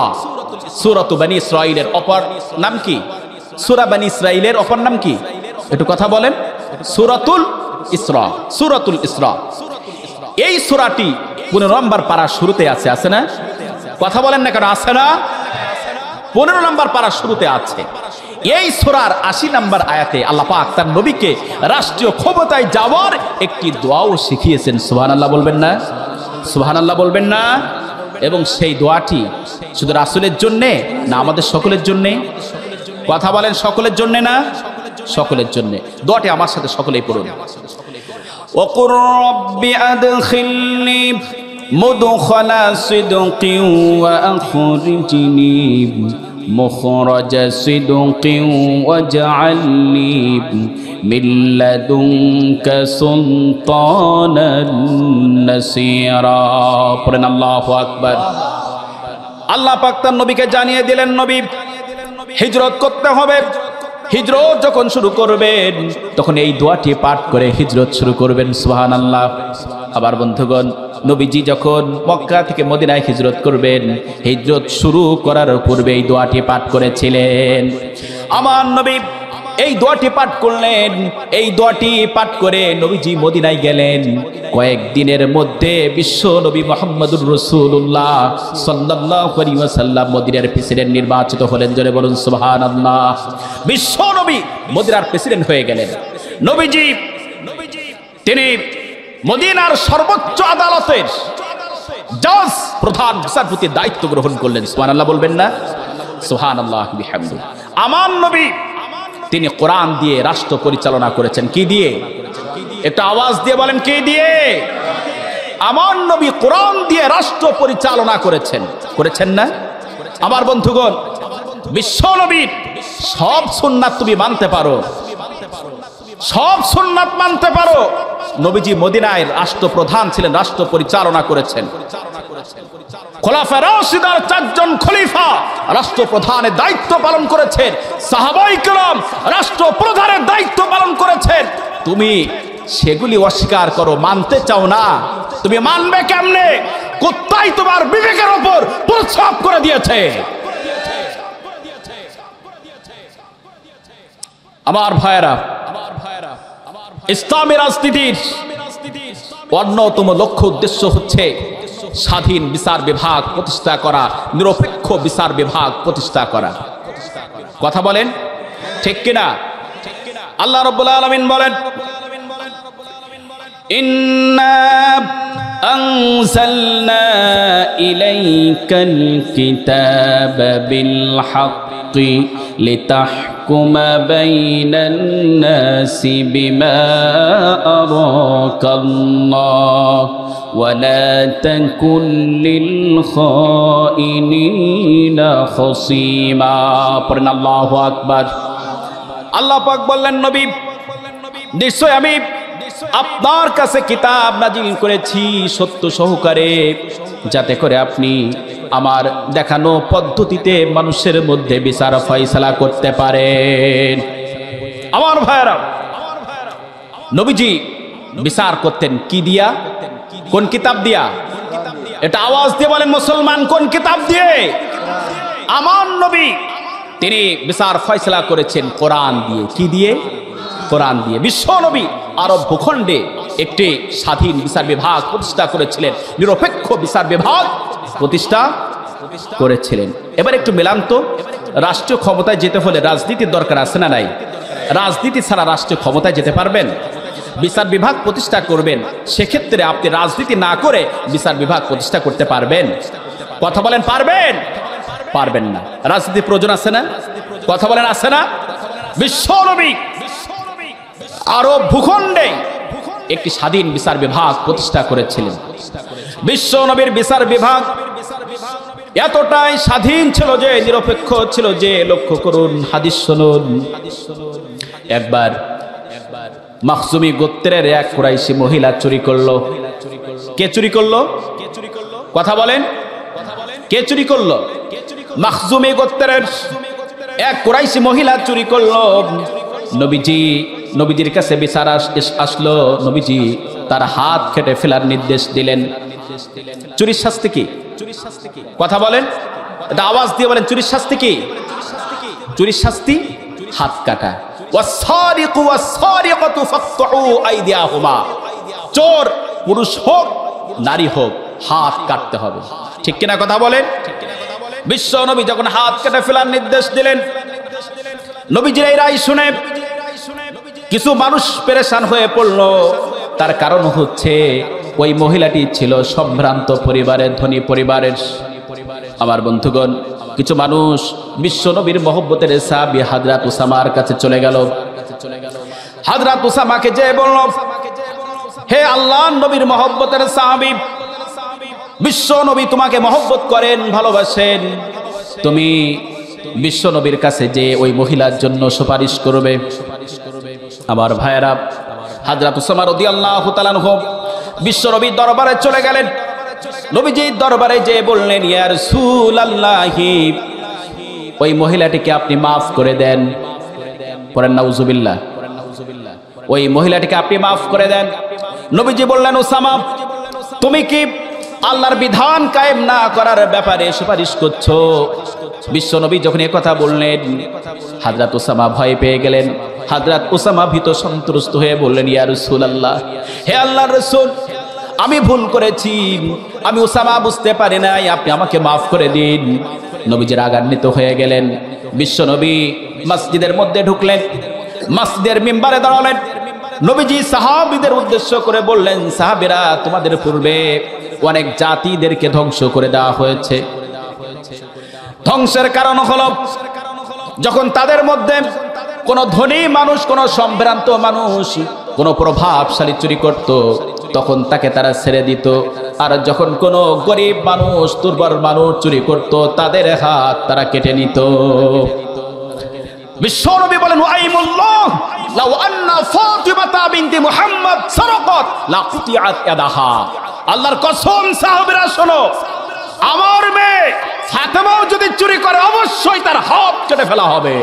সূরাতু বনী ইসরাঈলের অপর নাম কি? সূরা বনী ইসরাঈলের অপর নাম কি? একটু কথা বলেন। সূরাতুল ইসরা, সূরাতুল ইসরা। এই সূরাটি 15 নম্বর পারার শুরুতে আছে, আছে না? কথা বলেন না কেন? আছে না? 15 নম্বর পারার শুরুতে আছে। এই সূরার 80 নম্বর আয়াতে আল্লাহ পাক তার নবীকে রাষ্ট্রীয় ক্ষমতায় যাওয়ার একটি দোয়াও শিখিয়েছেন। সুবহানাল্লাহ বলবেন না? সুবহানাল্লাহ বলবেন না? এবং সেই দোয়াটি শুধু রাসূলের জন্য না, আমাদের সকলের জন্য? কথা বলেন, সকলের জন্য না? সকলের জন্য। দোয়াটি আমার সাথে সকলেই পড়ুন। ওয়াকুর রাব্বি আদখিলনি মুদখালা সিদকিন ওয়া আখরিজনি মুখরাজা সিদকিন ওয়াজআলনি মিন লাদুনকা সুলতানান নাসীরা। পড়েন আল্লাহু আকবার। আল্লাহ পাক তার নবীকে জানিয়ে দিলেন, নবী হিজরত করতে হবে। হিজরত যখন শুরু করবেন তখন এই দোয়াটি পাঠ করে হিজরত শুরু করবেন। সুবহানাল্লাহ। আবার বন্ধুগণ, নবীজি যখন মক্কা থেকে মদিনায় হিজরত করবেন, হিজরত শুরু করার পূর্বে এই দোয়াটি পাঠ করেছিলেন। আমার নবী এই দোয়াটি পাঠ করলেন। এই দোয়াটি পাঠ করে নবীজি মদিনায় গেলেন। কয়েকদিনের মধ্যে বিশ্ব নবী মুহাম্মদুর রাসূলুল্লাহ সাল্লাল্লাহু আলাইহি ওয়াসাল্লাম মদিনার প্রেসিডেন্ট নির্বাচিত হলেন। জোরে বলুন সুবহানাল্লাহ। বিশ্ব নবী মদিনার প্রেসিডেন্ট হয়ে গেলেন। নবীজি তিনি মদিনার সর্বোচ্চ আদালতের জজ, প্রধান বিচারপতির দায়িত্ব গ্রহণ করলেন। সুবহানাল্লাহ বলবেন না? সুবহানাল্লাহ বিহামদি। আমার নবী তিনি কোরআন দিয়ে রাষ্ট্র পরিচালনা করেছেন। কি দিয়ে? একটা আওয়াজ দিয়ে বলেন, কি দিয়ে? আমার নবী কোরআন দিয়ে রাষ্ট্র পরিচালনা করেছেন। করেছেন না? আমার বন্ধুগণ, বিশ্ব নবীর সব সুন্নাত তুমি মানতে পারো, সব সুন্নাত মানতে পারো। নবীজি মদিনায় রাষ্ট্রপ্রধান ছিলেন, রাষ্ট্র পরিচালনা করেছেন। খোলাফায়ে রাশিদার 4 জন খলিফা রাষ্ট্রপ্রধানের দায়িত্ব পালন করেছেন, সাহাবায়ে কেরাম রাষ্ট্রপ্রধানের দায়িত্ব পালন করেছেন। তুমি সেগুলি অস্বীকার করো, মানতে চাও না। তুমি মানবে কেমনে? কোথায় তোমার বিবেকের উপর প্রস্রাব করে দিয়েছে। আমার ভাইয়েরা, ইসলামী রাজনীতির অন্যতম লক্ষ্য উদ্দেশ্য হচ্ছে স্বাধীন বিচার বিভাগ প্রতিষ্ঠা করা, নিরপেক্ষ বিচার বিভাগ প্রতিষ্ঠা করা। কথা বলেন ঠিক কিনা? আল্লাহ রাব্বুল আলামিন বলেন, ইন্না আনজালনা ইলাইকাল কিতাবা বিল হাক্কি লিতাহকুমা বাইনান নাসি বিমা আরাকাল্লাহ ওয়া লা তাকুন লিল খাইনিনা খাসীমা। পড়েন আল্লাহু আকবার। আল্লাহ পাক বললেন, নবী নিশ্চয় আমি আপনার কাছে কিতাব নাজিল করেছি সত্য সহকারে, যাতে করে আপনি আমার দেখানো পদ্ধতিতে মানুষের মধ্যে বিচার ফয়সালা করতে পারেন। আমার ভাইরা, নবীজি বিচার করতেন কি দিয়া? কোন কিতাব দিয়া? এটা আওয়াজ দিয়ে বলেন মুসলমান, কোন কিতাব দিয়ে? আমার নবী তিনি বিচার ফয়সালা করেছেন কোরআন দিয়ে। কি দিয়ে? কোরআন দিয়ে। বিশ্ব নবী আরব ভূখণ্ডে একটি স্বাধীন বিচার বিভাগ প্রতিষ্ঠা করেছিলেন, নিরপেক্ষ বিচার বিভাগ প্রতিষ্ঠা করেছিলেন। এবার একটু মেলান তো, রাষ্ট্রীয় ক্ষমতায় যেতে হলে রাজনীতির দরকার আছে না নাই? রাজনীতি ছাড়া রাষ্ট্রীয় ক্ষমতায় যেতে পারবেন? বিচার বিভাগ প্রতিষ্ঠা করবেন, সেক্ষেত্রে আপনি রাজনীতি না করে বিচার বিভাগ প্রতিষ্ঠা করতে পারবেন? কথা বলেন, পারবেন? পারবেন না। রাজনীতির প্রয়োজন আছে না? কথা বলেন, আছে না? বিশ্ব নবী আরব ভূখণ্ডে একটি স্বাধীন বিচার বিভাগ প্রতিষ্ঠা করেছিলেন। বিশ্ব নবীর বিচার বিভাগ এতটাই স্বাধীন ছিল যে, নিরপেক্ষ ছিল যে, লক্ষ্য করুন, হাদিস শুনুন। একবার মাখজুমি গোত্রের এক কুরাইশি মহিলা চুরি করলো। কে চুরি করলো? কথা বলেন, কে চুরি করলো? মাখজুমি গোত্রের এক কুরাইশি মহিলা চুরি করলো। নবীজির কাছে বিচার আসলো। নবীজি তার হাত কেটে ফেলার নির্দেশ দিলেন। চুরির শাস্তি কি? কথা বলেন, এটা আওয়াজ দিয়ে বলেন, চুরির শাস্তি কি? চুরির শাস্তি হাত কাটা। ওয়াস-সারিকু ওয়াস-সারিকাতু ফাকতউ আইদিয়াহুমা। চোর পুরুষ হোক নারী হোক, হাত কাটতে হবে। ঠিক কিনা? কথা বলেন। বিশ্ব নবী যখন হাত কেটে ফেলার নির্দেশ দিলেন, নবীজির এই রায় শুনে কিছু মানুষ পেরেশান হয়ে পড়ল। তার কারণ হচ্ছে ওই মহিলাটি ছিল সম্ভ্রান্ত পরিবারের, ধনী পরিবারের। আমার বন্ধুগণ, কিছু মানুষ বিশ্ব নবীর মহব্বতের সাহাবী হযরত উসামার কাছে চলে গেল। হযরত উসামাকে যে বলল, হে আল্লাহর নবীর মহব্বতের সাহাবী, বিশ্ব নবী তোমাকে মহব্বত করেন, ভালোবাসেন, তুমি বিশ্ব নবীর কাছে যে ওই মহিলার জন্য সুপারিশ করবে। আমার ভাইয়েরা, হযরত উসামা রাদিয়াল্লাহু তাআলা আনহু বিশ্ব নবীর দরবারে চলে গেলেন। নবীজির দরবারে যে বললেন, ইয়া রাসূলুল্লাহি, ওই মহিলাটিকে আপনি মাফ করে দেন। পড়েন নাউজুবিল্লাহ। ওই মহিলাটিকে আপনি মাফ করে দেন। নবীজি বললেন, উসামা, তুমি কি আল্লাহর বিধান কায়েম না করার ব্যাপারে সুপারিশ করছো? বিশ্ব নবী যখন এই কথা বললেন, হযরত উসামা ভয় পেয়ে গেলেন। হযরত উসামা ভীত সন্ত্রস্ত হয়ে বললেন, ইয়া রাসূলুল্লাহ, হে আল্লাহর রাসূল, আমি ভুল করেছি, আমি উসামা বুঝতে পারি নাই, আপনি আমাকে মাফ করে দিন। নবীজি রাগান্বিত হয়ে গেলেন। বিশ্ব নবী মসজিদের মধ্যে ঢুকলেন, মসজিদের মিম্বারে দাঁড়ালেন। নবীজি সাহাবীদের উদ্দেশ্য করে বললেন, সাহাবীরা, তোমাদের পূর্বে অনেক জাতিদেরকে ধ্বংস করে দেওয়া হয়েছে। ধ্বংসের কারণ হলো, যখন তাদের মধ্যে কোন ধনী মানুষ, কোন সম্ভ্রান্ত মানুষ, কোন প্রভাবশালী চুরি করত, তখন তাকে তারা ছেড়ে দিত। আর যখন কোন গরিব মানুষ, দুর্বল মানুষ চুরি করত, তাদের হাত তারা কেটে নিত। বিশ্বনবী বলেন, ওয়াইমুল্লাহ লাউ আন্না ফাতিমাতা বিনতি মুহাম্মদ সারাকাত লা কুতিআত ইয়াদাহা। আল্লাহর কসম, সাহাবীরা শোনো, আমার মেয়ে ফাতেমাও যদি চুরি করে অবশ্যই তার হাত কেটে ফেলা হবে।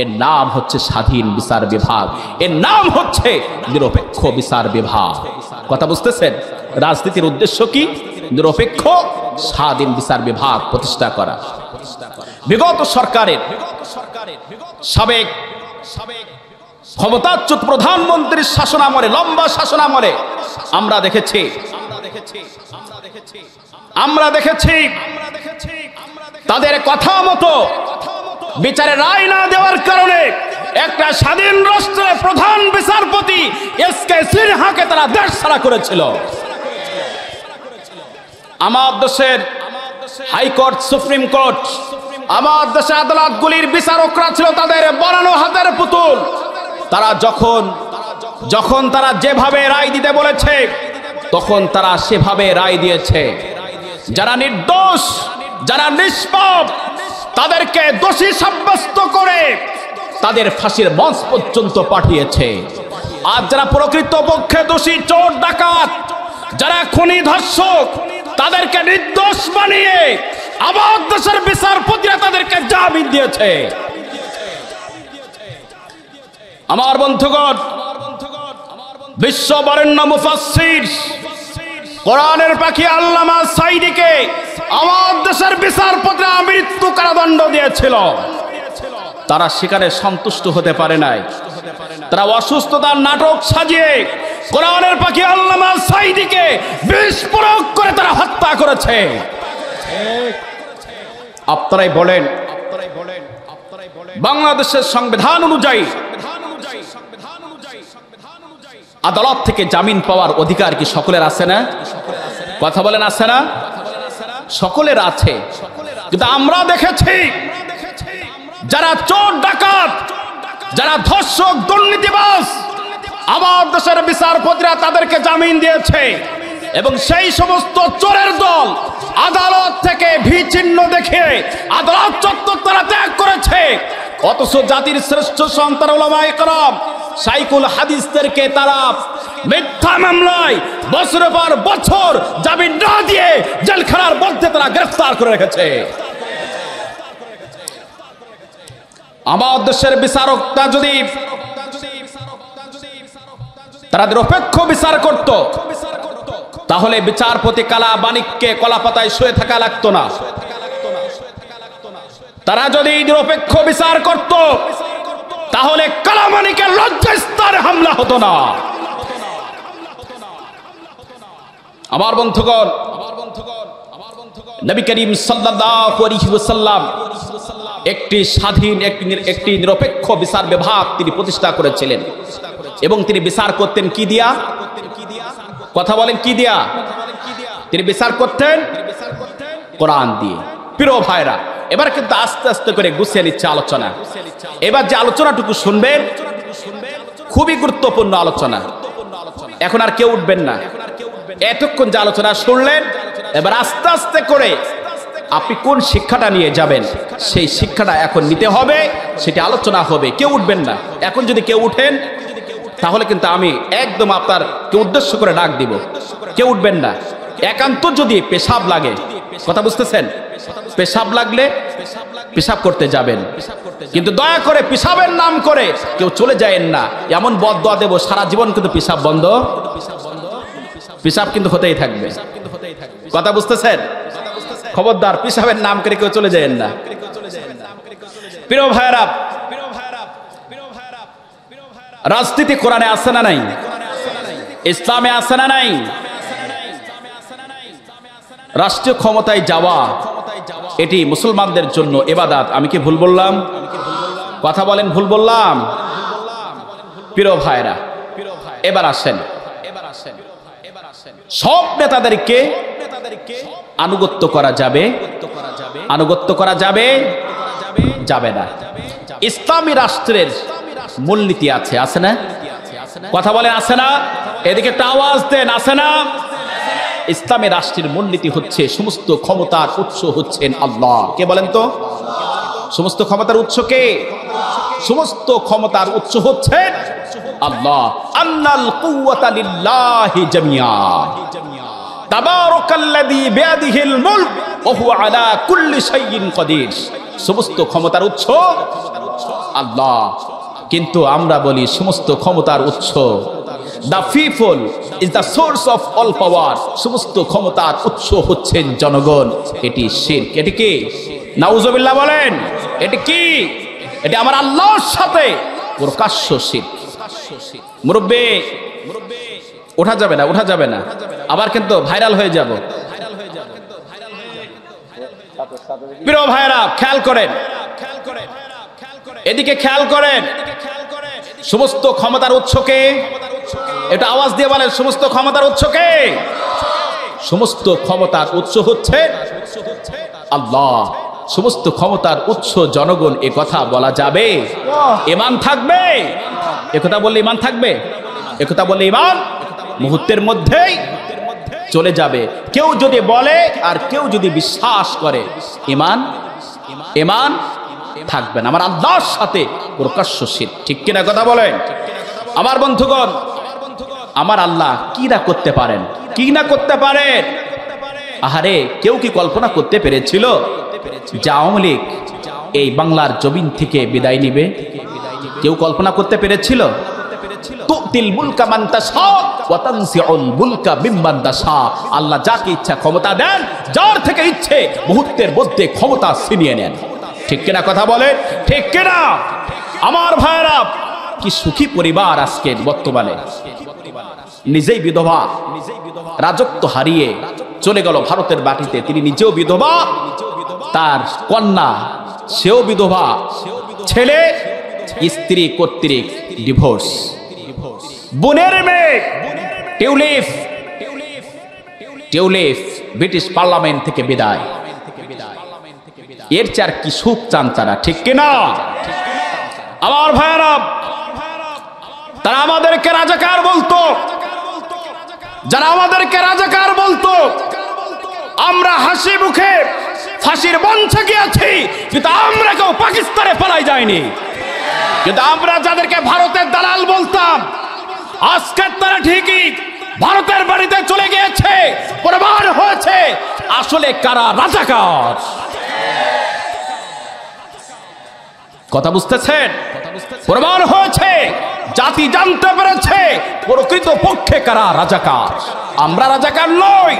এর নাম হচ্ছে স্বাধীন বিচার বিভাগ, এর নাম হচ্ছে নিরপেক্ষ বিচার বিভাগ। কথা বুঝতেছেন? রাজনীতির উদ্দেশ্য কি? নিরপেক্ষ স্বাধীন বিচার বিভাগ প্রতিষ্ঠা করা। বিগত সরকারের সাবেক ক্ষমতাচ্যুত প্রধানমন্ত্রীর শাসনামলে, লম্বা শাসনামলে আমরা দেখেছি তাদের কথা মতো বিচারে রায় না দেওয়ার কারণে একটা স্বাধীন রাষ্ট্রের প্রধান বিচারপতি এসকে সিনহাকে তারা দেশ ছাড়া করেছিল। আমার দেশের হাইকোর্ট, সুপ্রিম কোর্ট, আমার দেশের আদালতগুলির বিচারকরা ছিল তাদের বানানো হাতের পুতুল। তারা যখন তারা যেভাবে রায় দিতে বলেছে তখন তারা সেভাবে রায় দিয়েছে। যারা নির্দোষ, যারা নিষ্পাপ, তাদেরকে দোষী সাব্যস্ত করে তাদের ফাঁসির মঞ্চ পর্যন্ত পাঠিয়েছে। আর যারা প্রকৃতপক্ষে দোষী, চোর ডাকাত, যারা খুনি ধর্ষক, তাদেরকে নির্দোষ বানিয়ে আবার দেশের বিচারপতিরা তাদেরকে জামিন দিয়েছে। আমার বন্ধুগণ, বিশ্ববরেণ্য মুফাসসির কোরআনের পাখি আল্লামা সাঈদীকে আমার দেশের বিচারপতিরা মৃত্যু কারাদণ্ড দিয়েছিল। তারা সেখানে সন্তুষ্ট হতে পারে নাই। তারা অসুস্থতার নাটক সাজিয়ে কোরআনের পাখি আল্লামা সাঈদীকে বিষ প্রয়োগ করে তারা হত্যা করেছে। আপনারাই বলেন, বাংলাদেশের সংবিধান অনুযায়ী আদালত থেকে জামিন পাওয়ার অধিকার কি সকলের আছে না? কথা বলেন, আছে না? সকলের আছে। কিন্তু আমরা দেখেছি যারা চোর ডাকাত, যারা ধর্ষক, দুর্নীতিবাজ, আমার দেশের বিচারপতিরা তাদেরকে জামিন দিয়েছে এবং সেই সমস্ত চোরের দল আদালত থেকে ভি চিহ্ন দেখে আদালত চত্বর তারা ত্যাগ করেছে। অথচ জাতির শ্রেষ্ঠ সন্তান উলামায়ে কেরাম শাইখুল হাদিসদেরকে তারা মিথ্যা মামলায় বছরের পর বছর জামিন না দিয়ে জেলখানার মধ্যে তারা গ্রেফতার করে রেখেছে। আমার দেশের বিচারকরা যদি তারা নিরপেক্ষ বিচার করত তাহলে বিচারপতি কালা মানিককে কলাপাতায় শুয়ে থাকা লাগতো না। তারা যদি নিরপেক্ষ বিচার করত তাহলে কালা মানিকের লজ্জাস্থানে হামলা হতো না। আমার বন্ধুগণ, নবী করিম সাল্লাল্লাহু আলাইহি ওয়াসাল্লাম একটি স্বাধীন, একটি নিরপেক্ষ বিচার বিভাগ তিনি প্রতিষ্ঠা করেছিলেন এবং তিনি বিচার করতেন কি দিয়া? কথা বলেন, কি দিয়া তিনি বিচার করতেন? কোরআন দিয়ে। প্রিয় ভাইরা, এবার কিন্তু আস্তে আস্তে করে গুছিয়ে নিচ্ছে আলোচনা। এবার যে আলোচনাটুকু শুনবেন খুবই গুরুত্বপূর্ণ আলোচনা। এখন আর কেউ উঠবেন না। এতক্ষণ যে আলোচনা শুনলেন, এবার আস্তে আস্তে করে আপনি কোন শিক্ষাটা নিয়ে যাবেন সেই শিক্ষাটা এখন নিতে হবে, সেটা আলোচনা হবে। কেউ উঠবেন না। এখন যদি কেউ উঠেন তাহলে কিন্তু আমি একদম আপনারকে উদ্দেশ্য করে ডাক দিব। কেউ উঠবেন না। একান্ত যদি পেশাব লাগে, কথা বুঝতেছেন, পেশাব লাগলে পেশাব করতে যাবেন, কিন্তু দয়া করে পেশাবের নাম করে কেউ চলে যায়েন না। এমন বদদোয়া দেব সারা জীবন কিন্তু পেশাব বন্ধ, পেশাব কিন্তু হতেই থাকবে। কথা বুঝতেছেন? খবরদার পেশাবের নাম করে কেউ চলে যায়েন না। প্রিয় ভাইরা, রাজনীতি কোরআনে আছে না নাই? ইসলামে আছে না নাই? রাষ্ট্রীয় ক্ষমতায় যাওয়া এটি মুসলমানদের জন্য ইবাদত। আমি কি ভুল বললাম? কথা বলেন, ভুল বললাম? প্রিয় ভাইরা, এবার আসেন, সব নেতাদেরকে আনুগত্য করা যাবে? আনুগত্য করা যাবে? যাবে না। ইসলামী রাষ্ট্রের মূলনীতি আছে, আছে না? কথা বলেন, আছে না? এদিকে একটা আওয়াজ দেন, আছে না? ইসলামী রাষ্ট্রের মূলনীতি হচ্ছে সমস্ত ক্ষমতার উৎস হচ্ছেন আল্লাহ। কে বলেন তো? সমস্ত ক্ষমতার উৎস কে? সমস্ত ক্ষমতার উৎস হচ্ছে আল্লাহ। আন্নাল কুওয়াতা লিল্লাহি জামিয়া। তাবারাকাল্লাযী বিয়াদিহিল মুলক ওয়া হুয়া আলা কুল্লি শাইইন কাদির। সমস্ত ক্ষমতার উৎস আল্লাহ, কিন্তু আমরা বলি সমস্ত ক্ষমতার উৎস the people is the source of all power, সমস্ত ক্ষমতার উৎস হচ্ছেন জনগণ। এটি শিরক। এটি কি? নাউজুবিল্লাহ বলেন। এটি কি? এটি আমার আল্লাহর সাথে প্রকাশ্য শিরক। মুরব্বি ওঠা যাবে না, ওঠা যাবে না, আবার কিন্তু ভাইরাল হয়ে যাব। প্রিয় ভাইরা খেয়াল করেন, এদিকে খেয়াল করেন। সমস্ত ক্ষমতার উৎসকে, এটা আওয়াজ দিয়ে বলেন, সমস্ত ক্ষমতার উৎসকে? সমস্ত ক্ষমতার উৎস হচ্ছে আল্লাহ। সমস্ত ক্ষমতার উৎস জনগণ, এ কথা বলা যাবে? ঈমান থাকবে? একথা বললে ঈমান থাকবে? একথা বললে ঈমান মুহূর্তের মধ্যেই চলে যাবে। কেউ যদি বলে আর কেউ যদি বিশ্বাস করে, ঈমান ঈমান থাকবে না। আমার আল্লাহর সাথে প্রকাশ্য শিরক। ঠিক কিনা কথা বলেন? আমার বন্ধুগণ, আমার আল্লাহ কি না করতে পারেন, কি না করতে পারেন। আহারে, কেউ কি কল্পনা করতে পেরেছিল যে আওয়ামী লীগ এই বাংলার জমিন থেকে বিদায় নিবে? কেউ কল্পনা করতে পেরেছিল? তুতিল মুলকা মান তাশা ওয়া তানসিউল মুলকা মিম্মান তাশা। আল্লাহ যাকে ইচ্ছা ক্ষমতা দেন, যার থেকে ইচ্ছে মুহূর্তের মধ্যে ক্ষমতা ছিনিয়ে নেন। ঠিক কিনা কথা বলে? ঠিক কিনা? আমার ভাইরা, কি সুখী পরিবার আজকের বর্তমানে। নিজেই বিধবা, রাজত্ব হারিয়ে চলে গেল ভারতের মাটিতে। তিনি নিজেও বিধবা, তার কন্যা সেও বিধবা, ছেলে স্ত্রী কর্তৃক ডিভোর্স। বোনের মেয়ে টিউলিপ, টিউলিপ ব্রিটিশ পার্লামেন্ট থেকে বিদায়। এর চার কি সুখ চান তারা? ঠিক কিনা? আমার ভাইরা, তারা আমাদেরকে রাজাকার বলতো। যারা আমাদেরকে রাজাকার বলতো, আমরা হাসি মুখে ফাঁসির মঞ্চে গিয়েছি, কিন্তু আমরা কেউ পাকিস্তানে পালাই যায়নি। কিন্তু আমরা যাদেরকে ভারতের দালাল বলতাম, আজকে তারা ঠিকই ভারতের বাড়িতে চলে গিয়েছে, প্রমাণ হয়েছে আসলে কারা রাজাকার। কথা বুঝতেছেন? প্রমাণ হয়েছে, জাতি জানতে পেরেছে প্রকৃত পক্ষে কারা রাজাকার। আমরা রাজাকার নই,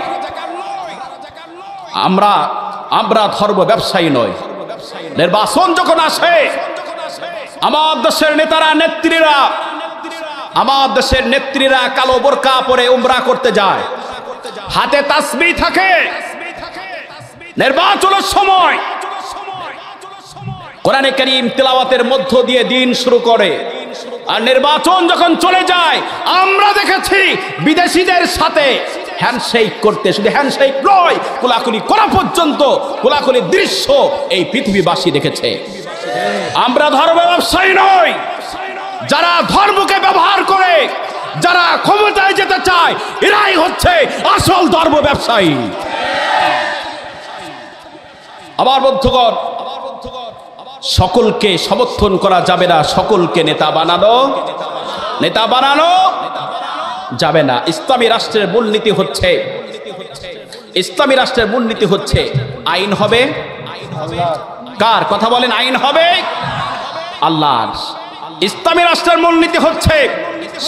আমরা ধর্ম ব্যবসায়ী নই। নির্বাচন যখন আসে, আমার দেশের নেতারা নেত্রীরা, আমার দেশের নেত্রীরা কালো বোরকা পরে উমরা করতে যায়, হাতে তাসবিহ থাকে। নির্বাচনের সময় কোরআনে কারীম তেলাওয়াতের মধ্য দিয়ে দিন শুরু করে। আর নির্বাচন যখন চলে যায়, আমরা দেখেছি বিদেশিদের সাথে হ্যান্ডশেক করতে, শুধু হ্যান্ডশেক নয়, কোলাকুলি করা পর্যন্ত, কোলাকুলির দৃশ্য এই পৃথিবীবাসী দেখেছে। আমরা ধর্ম ব্যবসায়ী নই। যারা ধর্মকে ব্যবহার করে, যারা ক্ষমতায় যেতে চায়, এরাই হচ্ছে আসল ধর্ম ব্যবসায়ী। আমার বন্ধুগণ, সকলকে সমর্থন করা যাবে না, সকলকে নেতা বানানো যাবে না। ইসলামী রাষ্ট্রের মূলনীতি হচ্ছে, ইসলামী রাষ্ট্রের মূলনীতি হচ্ছে আইন হবে কার? কথা বলেন। আইন হবে আল্লাহর। ইসলামী রাষ্ট্রের মূলনীতি হচ্ছে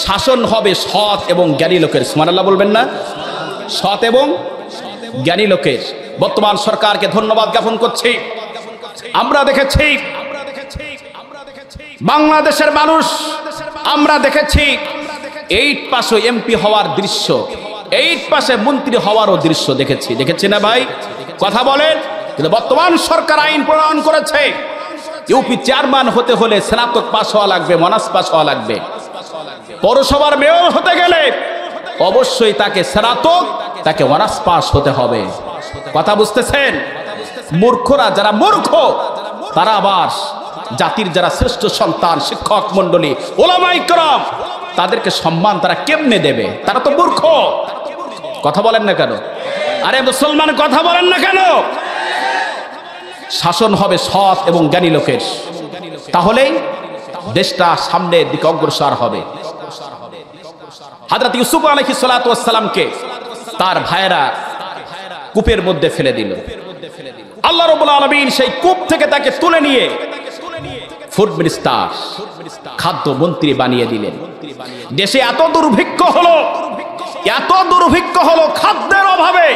শাসন হবে সৎ এবং জ্ঞানী লোকের। সুবহানাল্লাহ বলবেন না? সৎ এবং জ্ঞানী লোকের। বর্তমান সরকারকে ধন্যবাদ জ্ঞাপন করছি। আমরা দেখেছি বাংলাদেশের মানুষ, আমরা দেখেছি 8 পাশে এমপি হওয়ার দৃশ্য, 8 পাশে মন্ত্রী হওয়ারও দৃশ্য দেখেছি না ভাই? কথা বলেন। কিন্তু বর্তমান সরকার আইন প্রণয়ন করেছে, ইউপি চেয়ারম্যান হতে হলে স্নাতক পাস হওয়া লাগবে, অনার্স পাস হওয়া লাগবে। পৌরসভার মেয়র হতে গেলে অবশ্যই তাকে স্নাতক, তাকে অনার্স পাস হতে হবে। কথা বুঝতেছেন? মূর্খরা, যারা মূর্খ, তারা আবার জাতির যারা শ্রেষ্ঠ সন্তান, শিক্ষক মন্ডলী, ওলামায়ে কেরাম, তাদেরকে সম্মান তারা কেমনে দেবে? তারা তো মূর্খ। কথা বলেন না কেন? আরে মুসলমান, কথা বলেন না কেন? শাসন হবে সৎ এবং জ্ঞানী লোকের, তাহলেই দেশটা সামনের দিকে অগ্রসর হবে। হযরত ইউসুফ আলাইহিস সালাতু ওয়াস সালামকে তার ভাইরা কূপের মধ্যে ফেলে দিল। আল্লাহ রাব্বুল আলামিন সেই কূপ থেকে তাকে তুলে নিয়ে ফুড মিনিস্টার, খাদ্য মন্ত্রী বানিয়ে দিলেন। দেশে এত দুর্ভিক্ষ হলো, খাদ্যের অভাবে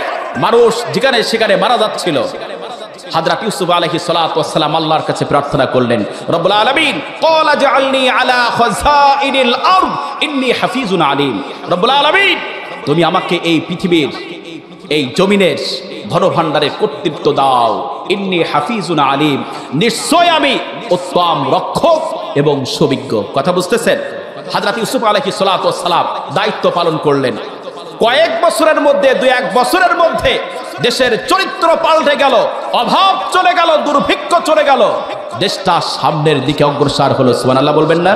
মানুষ যেখানে সেখানে মারা যাচ্ছিল। হযরত ইউসুফ আলাইহিস সালাতু ওয়াস সালাম আল্লাহর কাছে প্রার্থনা করলেন, রব্বুল আলামিন ক্বালা জাআলনি আলা খাযাইনিল আরদ ইন্নী হাফিজুন আলীম। রব্বুল আলামিন, তুমি আমাকে এই পৃথিবীর, এই জমিনের ধনভাণ্ডারের কর্তৃত্ব দাও। ইন্নী হাফিজুন আলীম, নিশ্চয় আমি উত্তম রক্ষক এবং সুবিজ্ঞ। কথা বুঝতেছেন? হযরত ইউসুফ আলাইহিস সালাতু ওয়াস সালাম দায়িত্ব পালন করলেন। কয়েক বছরের মধ্যে, 2-1 বছরের মধ্যে দেশের চরিত্র পাল্টে গেল, অভাব চলে গেল, দুর্ভিক্ষ চলে গেল, দেশটা সামনের দিকে অগ্রসর হলো। সুবহানাল্লাহ বলবেন না?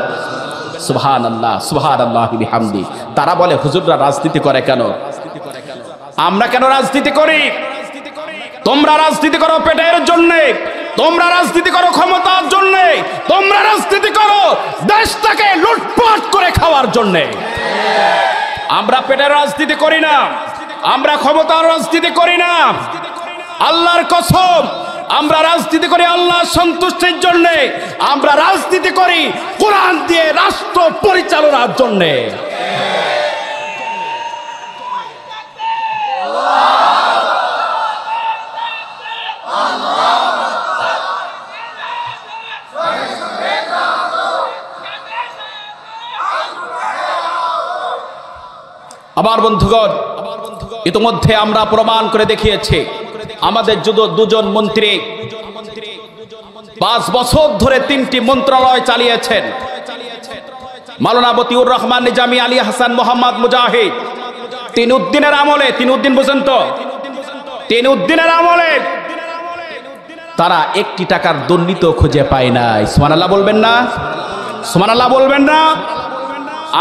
সুবহানাল্লাহ, সুবহানাল্লাহি বিহামদি। তারা বলে হুজুররা রাজনীতি করে কেন? আমরা কেন রাজনীতি করি? তোমরা রাজনীতি করো পেটের জন্যে, তোমরা রাজনীতি করো ক্ষমতার জন্যে, তোমরা রাজনীতি করো দেশটাকে লুটপাট করে খাওয়ার জন্যে। আমরা পেটের রাজনীতি করি না, আমরা ক্ষমতার রাজনীতি করি না। আল্লাহর কসম, আমরা রাজনীতি করি আল্লাহর সন্তুষ্টির জন্য। আমরা রাজনীতি করি কোরআন দিয়ে রাষ্ট্র পরিচালনার জন্য। আমার বন্ধুগণ, ইতিমধ্যে আমরা প্রমাণ করে দেখিয়েছি, আমাদের দুজন মন্ত্রী 5 বছর ধরে 3টি মন্ত্রণালয় চালিয়েছেন। মাওলানা মতিউর রহমান নিজামী, আলী হাসান মোহাম্মদ মুজাহিদ, তিনউদ্দিনের আমলে, তিনউদ্দিন বুঝেন তো, তিনউদ্দিনের আমলে তারা 1টি টাকার দুর্নীতি খুঁজে পায় নাই। সুবহানাল্লাহ বলবেন না? সুবহানাল্লাহ বলবেন না?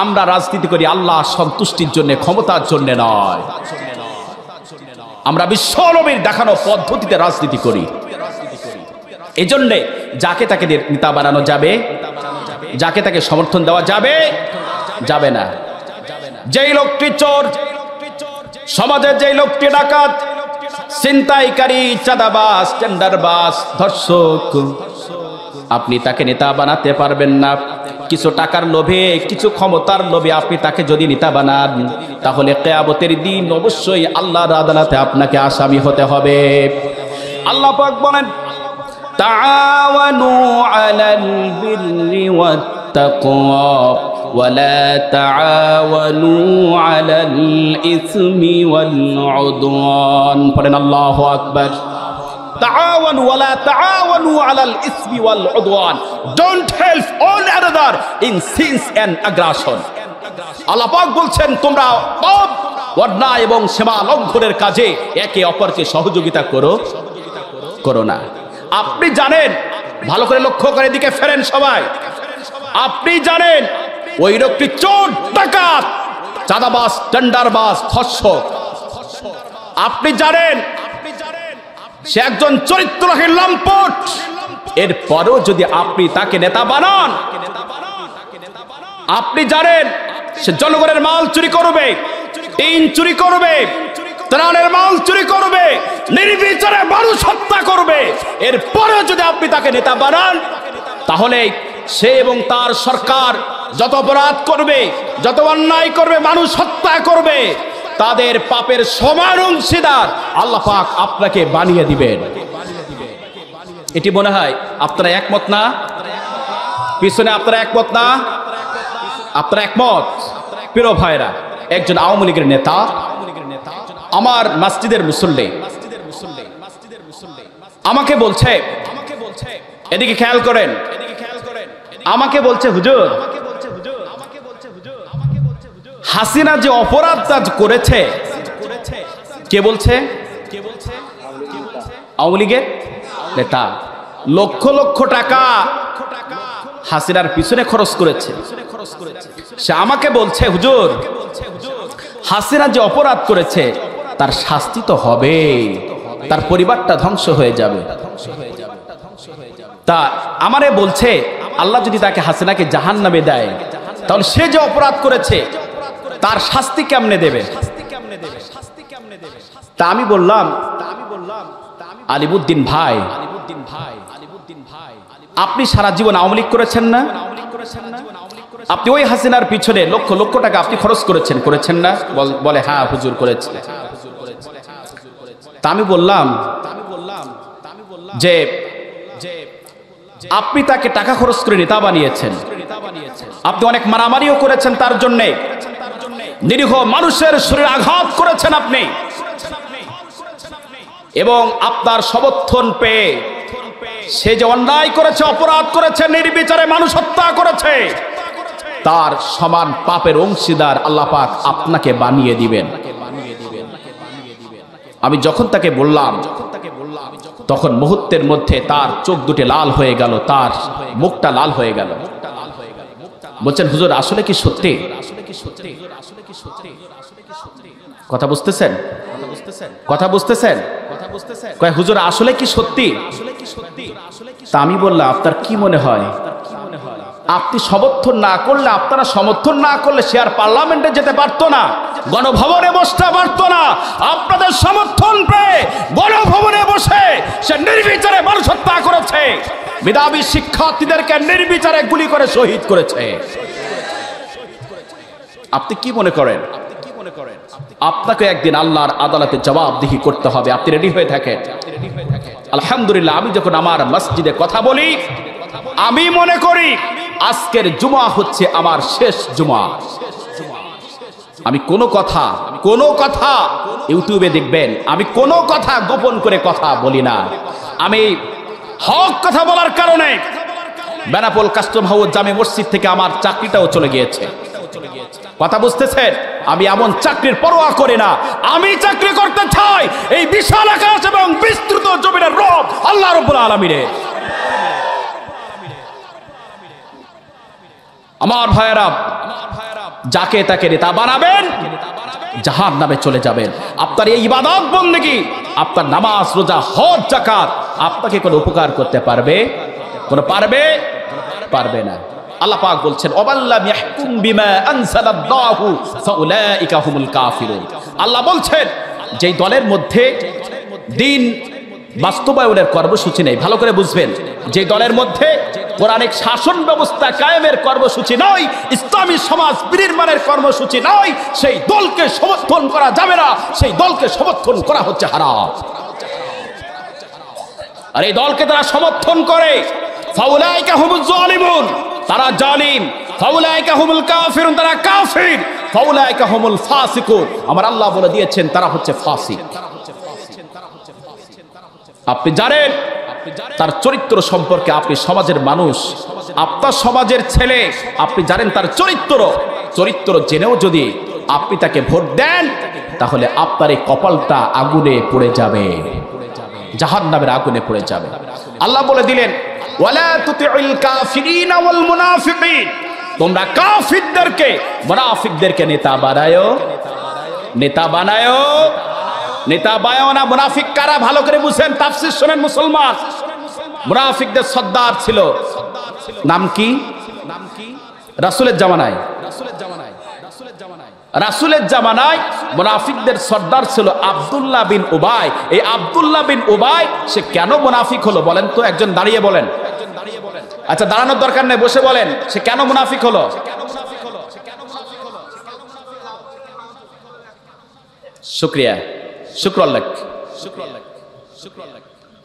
আমরা রাজনীতি করি আল্লাহ সন্তুষ্টির জন্য, ক্ষমতার জন্য নয়। আমরা বিশ্ব নবীর দেখানো পদ্ধতিতে রাজনীতি করি। এজন্যে যাকে তাকে নেতা বানানো যাবে, যাকে তাকে সমর্থন দেওয়া যাবে যাবে না। যেই লোকটি চোর, সমাজের যেই লোকটি ডাকাত, ছিনতাইকারী, চাঁদাবাজ, টেন্ডারবাজ, ধর্ষক, আপনি তাকে নেতা বানাতে পারবেন না। কিছু টাকার লোভে, কিছু ক্ষমতার লোভে আপনি তাকে যদি নেতা বানান, তাহলে কিয়ামতের দিন অবশ্যই আল্লাহর আদালতে আপনাকে আসামি হতে হবে। আল্লাহ পাক বলেন, তাআওয়ানু আলাল বিররি ওয়াত তাকওয়া ওয়া লা তাআওয়ানু আলাল ইসমি ওয়াল উদওয়ান। পড়েন আল্লাহু আকবার। تعاونوا ولا تعاونوا على الإثم والعدوان. Don't help one another in sins and aggression. আল্লাহ পাক বলছেন, তোমরা পাপ, অন্যায় এবং সীমা লঙ্ঘনের কাজে একে অপরকে সহযোগিতা করো না। আপনি জানেন, ভালো করে লক্ষ্য করে দিকে ফেরেন সবাই, আপনি জানেন ওই লোকটি চোর, ডাকাত, চাঁদাবাজ, টেন্ডারবাজ, ধর্ষক। আপনি জানেন সে একজন চরিত্রহীন লম্পট। এরপরেও যদি আপনি তাকে নেতা বানান, আপনি জানেন সে জনগণের মাল চুরি করবে, টিন চুরি করবে, ত্রাণের মাল চুরি করবে, নির্বিচারে মানুষ হত্যা করবে, এরপরেও যদি আপনি তাকে নেতা বানান, তাহলে সে এবং তার সরকার যত অপরাধ করবে, যত অন্যায় করবে, মানুষ হত্যা করবে, তাদের পাপের সমান অংশীদার আল্লাহ পাক আপনাকে বানিয়ে দিবেন। এটি মনে হয় আপনারা একমত না? পিছনে আপনারা একমত না? আপনারা একমত? প্রিয় ভাইরা, একজন আওয়ামী লীগের নেতা, আমার মসজিদের মুসল্লি, আমাকে বলছে, এদিকে খেয়াল করেন, আমাকে বলছে, হুজুর, হাসিনা যে অপরাধটা করেছে, কে বলছে? আওয়ামী লীগের নেতা লক্ষ লক্ষ টাকা হাসিনার পিছনে খরচ করেছে। সে আমাকে বলছে, হুজুর, হাসিনা যে অপরাধ করেছে তার শাস্তি তো হবে, তার পরিবারটা ধ্বংস হয়ে যাবে। তা আমারে বলছে, আল্লাহ যদি তাকে, হাসিনাকে জাহান্নামে দেয়, তাহলে সে যে অপরাধ করেছে তার শাস্তি কেমনে দেবে? তা আমি বললাম, আলিমুদ্দিন ভাই, আপনি সারা জীবন আওয়ামী লীগ করেছেন না? আপনি ওই হাসিনার পিছনে লক্ষ লক্ষ টাকা আপনি খরচ করেছেন না? বলে হ্যাঁ হুজুর করেছে। তা আমি বললাম যে আপনি তাকে টাকা খরচ করে নেতা বানিয়েছেন, আপনি অনেক মারামারিও করেছেন তার জন্যে, নিরীহ মানুষের শরীরে আঘাত করেছেন আপনি, এবং আপনার সমর্থন পেয়ে সে যে অন্যায় করেছে, অপরাধ করেছে, নির্বিচারে মানুষ হত্যা করেছে, তার সমান পাপের অংশীদার আল্লাহ পাক আপনাকে বানিয়ে দিবেন। আমি যখন তাকে বললাম, তখন মুহূর্তের মধ্যে তার চোখ দুটি লাল হয়ে গেল, তার মুখটা লাল হয়ে গেল। বলছেন হুজুর আসলে কি সত্যি? কথা বুঝতেছেন? কথা বুঝতেছেন? কয় হুজুর আসলে কি সত্যি? তা আমি বললাম আপনার কি মনে হয়, আপনি সমর্থন না করলে, আপনারা সমর্থন না করলে সে আর পার্লামেন্টে যেতে পারতো না, গণভবনে বসতে পারতো না। আপনাদের সমর্থন পেয়ে গণভবনে বসে সে নির্বিচারে মানুষ হত্যা করেছে, মেধাবী শিক্ষার্থীদেরকে নির্বিচারে গুলি করে শহীদ করেছে। আপনি কি মনে করেন আপনাকে একদিন আল্লাহর আদালতে জবাবদিহি করতে হবে? আপনি রেডি হয়ে থাকেন? আলহামদুলিল্লাহ, আমি যখন আমার মসজিদে কথা বলি, আমি মনে করি আজকের জুমা হচ্ছে আমার শেষ জুমা। আমি কোনো কথা ইউটিউবে দেখবেন, আমি কোনো কথা গোপন করে কথা বলি না। আমি হক কথা বলার কারণে বেনাপোল কাস্টম হাউস জামে মসজিদ থেকে আমার চাকরিটাও চলে গিয়েছে। কথা বুঝতেছেন? আমি এমন চাকরির পরোয়া করি না। আমি চাকরি করতে চাই এই বিশাল আকাশ এবং বিস্তৃত জমিনের রব আল্লাহ রাব্বুল আলামিনের। আমার ভাইয়েরা, যাকে তাকে নেতা বানাবেন, জাহান্নামে চলে যাবেন। আপনার এই ইবাদত বন্দেগী, আপনার নামাজ, রোজা, হজ, যাকাত আপনাকে কোনো উপকার করতে পারবে? পারবে না। আল্লাহ পাক বলছেন ওয়াল্লাম ইয়াহকুম বিমা আনজালাল্লাহু ফাউলাইকা হুমুল কাফিরুন। আল্লাহ বলছেন যেই দলের মধ্যে দিন বাস্তবায়নের কর্মসূচি নেই, ভালো করে বুঝবেন, যে দলের মধ্যে কোরআনিক শাসন ব্যবস্থা কায়েমের কর্মসূচি নয়, ইসলামী সমাজ বিনির্মাণের কর্মসূচি নয়, সেই দলকে সমর্থন করা যাবে না। সেই দলকে সমর্থন করা হচ্ছে হারাম। আর এই দলকে তারা সমর্থন করে, ফাউলাইকা হুমুজ জালিমুন, তারা জালিম, ফাউলাইকা হুমুল কাফিরুন, তারা কাফির, ফাউলাইকা হুমুল ফাসিকুন, আমার আল্লাহ বলে দিয়েছেন তারা হচ্ছে ফাসিক। আপনি জানেন তার চরিত্র সম্পর্কে, আপনি সমাজের মানুষ, আপনার সমাজের ছেলে, আপনি জানেন তার চরিত্র জেনেও যদি আপনি তাকে ভোট দেন, তাহলে আপনার এই কপালটা আগুনে পড়ে যাবে, জাহান্নামের আগুনে পড়ে যাবে। আল্লাহ বলে দিলেন ওয়ালা তুতিউল কাফিরিনা ওয়াল মুনাফিকিন, তোমরা কাফিরদেরকে, মুনাফিকদেরকে নেতা বানায়ো না। মুনাফিক কারা? ভালো করে বুঝেন, তাফসীর শুনেন মুসলমান। মুনাফিকদের সর্দার ছিল, নাম কি? রাসূলের জামানায় মুনাফিকদের সর্দার ছিল আব্দুল্লাহ বিন উবাই। এই আব্দুল্লাহ বিন উবাই সে কেন মুনাফিক হলো বলেন তো? একজন দাঁড়িয়ে বলেন। আচ্ছা, দাঁড়ানোর দরকার নেই, বসে বলেন সে কেন মুনাফিক হলো? শুকরিয়া, শুক্রাল্লাহ।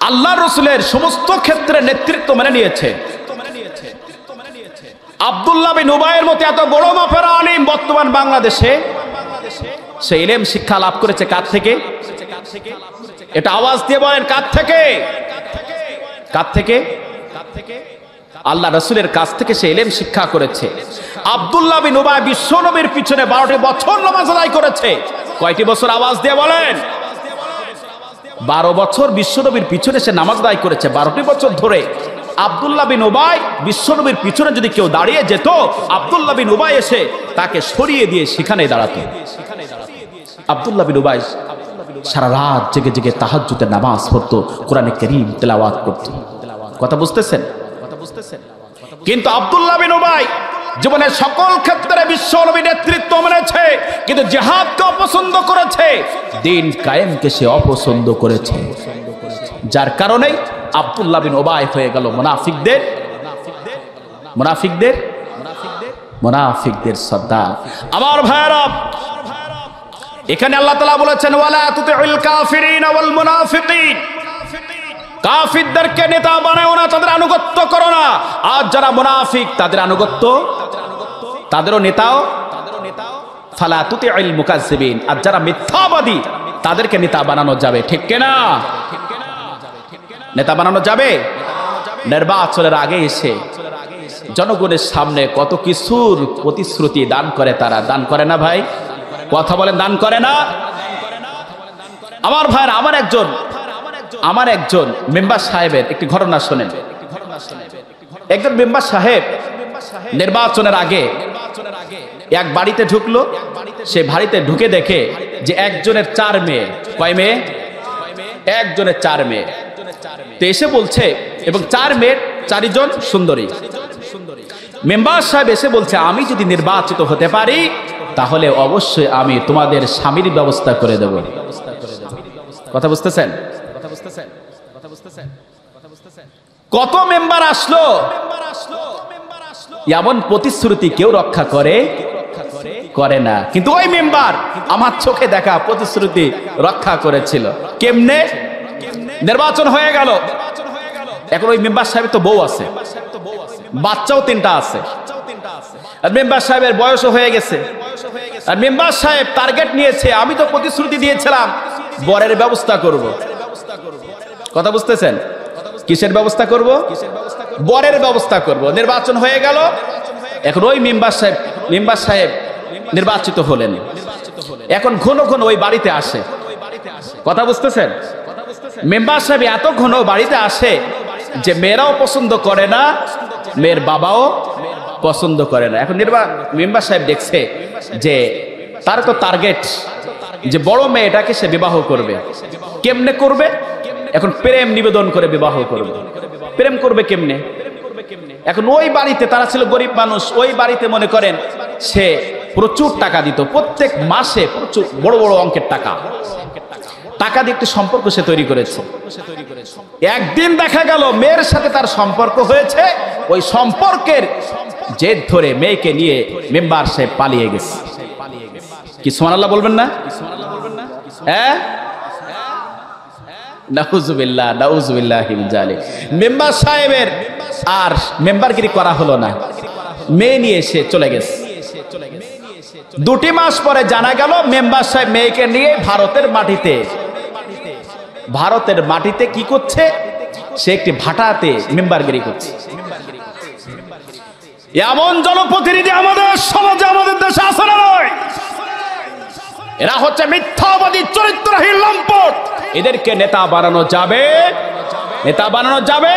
আল্লাহ রসুলের সমস্ত ক্ষেত্রে নেতৃত্ব মেনে নিয়েছে। আব্দুল্লাহ বিন উবাইয়ের মতো এত বড় মাপের আলিম বর্তমান বাংলাদেশে, সে ইলম শিক্ষা লাভ করেছে কার থেকে? এটা আওয়াজ দিয়ে বলেন, কার থেকে? আল্লাহ রসুলের কাছ থেকে সে ইলম শিক্ষা করেছে। আব্দুল্লাহ বিন উবাই বিশ্ব নবীর পিছনে 12টি বছর নামাজ আদায় করেছে। কয়টি বছর? আওয়াজ দিয়ে বলেন। 12 বছর বিশ্বনবীর পিছনে সে নামাজ আদায় করেছে। 12টি বছর ধরে আব্দুল্লাহ বিন উবাই বিশ্বনবীর পিছনে যদি কেউ দাঁড়িয়ে যেত, আব্দুল্লাহ বিন উবাই এসে তাকে সরিয়ে দিয়ে সেখানে দাঁড়াতো। আব্দুল্লাহ বিন উবাই সারা রাত জেগে জেগে তাহাজ্জুদের নামাজ পড়তো, কোরআনে কারীম তেলাওয়াত করতো। কথা বুঝতেছেন? কিন্তু আব্দুল্লাহ বিন উবাই জীবনের সকল ক্ষেত্রে বিশ্ব নবী নেতৃত্ব মেনেছে, কিন্তু জিহাদকে অপছন্দ করেছে, দিন কায়েমকে সে অপছন্দ করেছে। যার কারণে আব্দুল্লাহ বিন উবাই হয়ে গেল মুনাফিকদের সর্দার। আমার ভাইরা, এখানে আল্লাহ তাআলা বলেছেন ওয়ালা তুতিউল কাফিরিন ওয়াল মুনাফিকিন, কাফিরদেরকে নেতা বানাও না, তাদের আনুগত্য করো না। আর যারা মুনাফিক তাদের আনুগত্য, তাদেরও নেতাও ফালা তুতিউল মুকাজ্জিবিন, আর যারা মিথ্যাবাদী তাদেরকে নেতা বানানো যাবে, ঠিক কিনা? নেতা বানানো যাবে। নির্বাচনের আগে এসে জনগণের সামনে কত কিছুর প্রতিশ্রুতি দান করে, তারা দান করে না ভাই? কথা বলেন, দান করে না? আমার ভাইরা, আমার একজন মেম্বার সাহেবের একটি ঘটনা শোনেন। একজন মেম্বার সাহেব নির্বাচনের আগে এক বাড়িতে ঢুকলো। সে বাড়িতে ঢুকে দেখে যে একজনের 4 মেয়ে। কয় মেয়ে? একজনের 4 মেয়ে। তো এসে বলছে, এবং 4 মেয়ের 4 জন সুন্দরী। মেম্বার সাহেব এসে বলছে, আমি যদি নির্বাচিত হতে পারি তাহলে অবশ্যই আমি তোমাদের স্বামীর ব্যবস্থা করে দেব। কথা বুঝতেছেন? কত মেম্বার আসলো, এমন প্রতিশ্রুতি কেউ রক্ষা করে না, কিন্তু ওই মেম্বার আমার চোখে দেখা প্রতিশ্রুতি রক্ষা করেছিল। কেমনে? নির্বাচন হয়ে গেল, এখন ওই মেম্বার সাহেবের তো বউ আছে, বাচ্চাও 3টা আছে, আর মেম্বার সাহেবের বয়সও হয়ে গেছে। আর মেম্বার সাহেব টার্গেট নিয়েছে, আমি তো প্রতিশ্রুতি দিয়েছিলাম বরের ব্যবস্থা করব। কথা বুঝতেছেন? কিসের ব্যবস্থা করব? বরের ব্যবস্থা করব। নির্বাচন হয়ে গেল, এখন ওই মেম্বার সাহেব নির্বাচিত হলেন। এখন ঘন ঘন ওই বাড়িতে আসে। কথা বুঝতেছেন? মেম্বার সাহেব এত ঘন বাড়িতে আসে যে মেয়েরাও পছন্দ করে না, মেয়ের বাবাও পছন্দ করে না। এখন মেম্বার সাহেব দেখছে যে তার তো টার্গেট যে বড় মেয়েটাকে সে বিবাহ করবে। কেমনে করবে? এখন প্রেম নিবেদন করে বিবাহ করবে। প্রেম করবে কেমনে? এখন ওই বাড়িতে, তারা ছিল গরিব মানুষ, ওই বাড়িতে মনে করেন সে প্রচুর টাকা দিত, প্রত্যেক মাসে প্রচুর বড় বড় অঙ্কের টাকা দিয়ে একটি সম্পর্ক সে তৈরি করেছে। একদিন দেখা গেল মেয়ের সাথে তার সম্পর্ক হয়েছে, ওই সম্পর্কের জেদ ধরে মেয়েকে নিয়ে মেম্বার সাহেব পালিয়ে গেছে। কি সুবহানাল্লাহ বলবেন না? হ্যাঁ, নাউজুবিল্লাহ, নাউজুবিল্লাহি মিন যালিক। মেম্বার সাহেবের আর মেম্বারগিরি করা হলো না, মেয়ে নিয়ে এসে চলে গেছে। 2টি মাস পরে জানা গেল মেম্বার সাহেব মেয়েকে নিয়ে ভারতের মাটিতে কি করছে? সে একটি ভাটাতে মেম্বারগিরি করছে। এমন জনপ্রতিনিধি আমাদের সমাজে, আমাদের দেশে আছে না নয়? এরা হচ্ছে মিথ্যাবাদী, চরিত্রহীন লম্পট। এদেরকে নেতা বানানো যাবে? নেতা বানানো যাবে?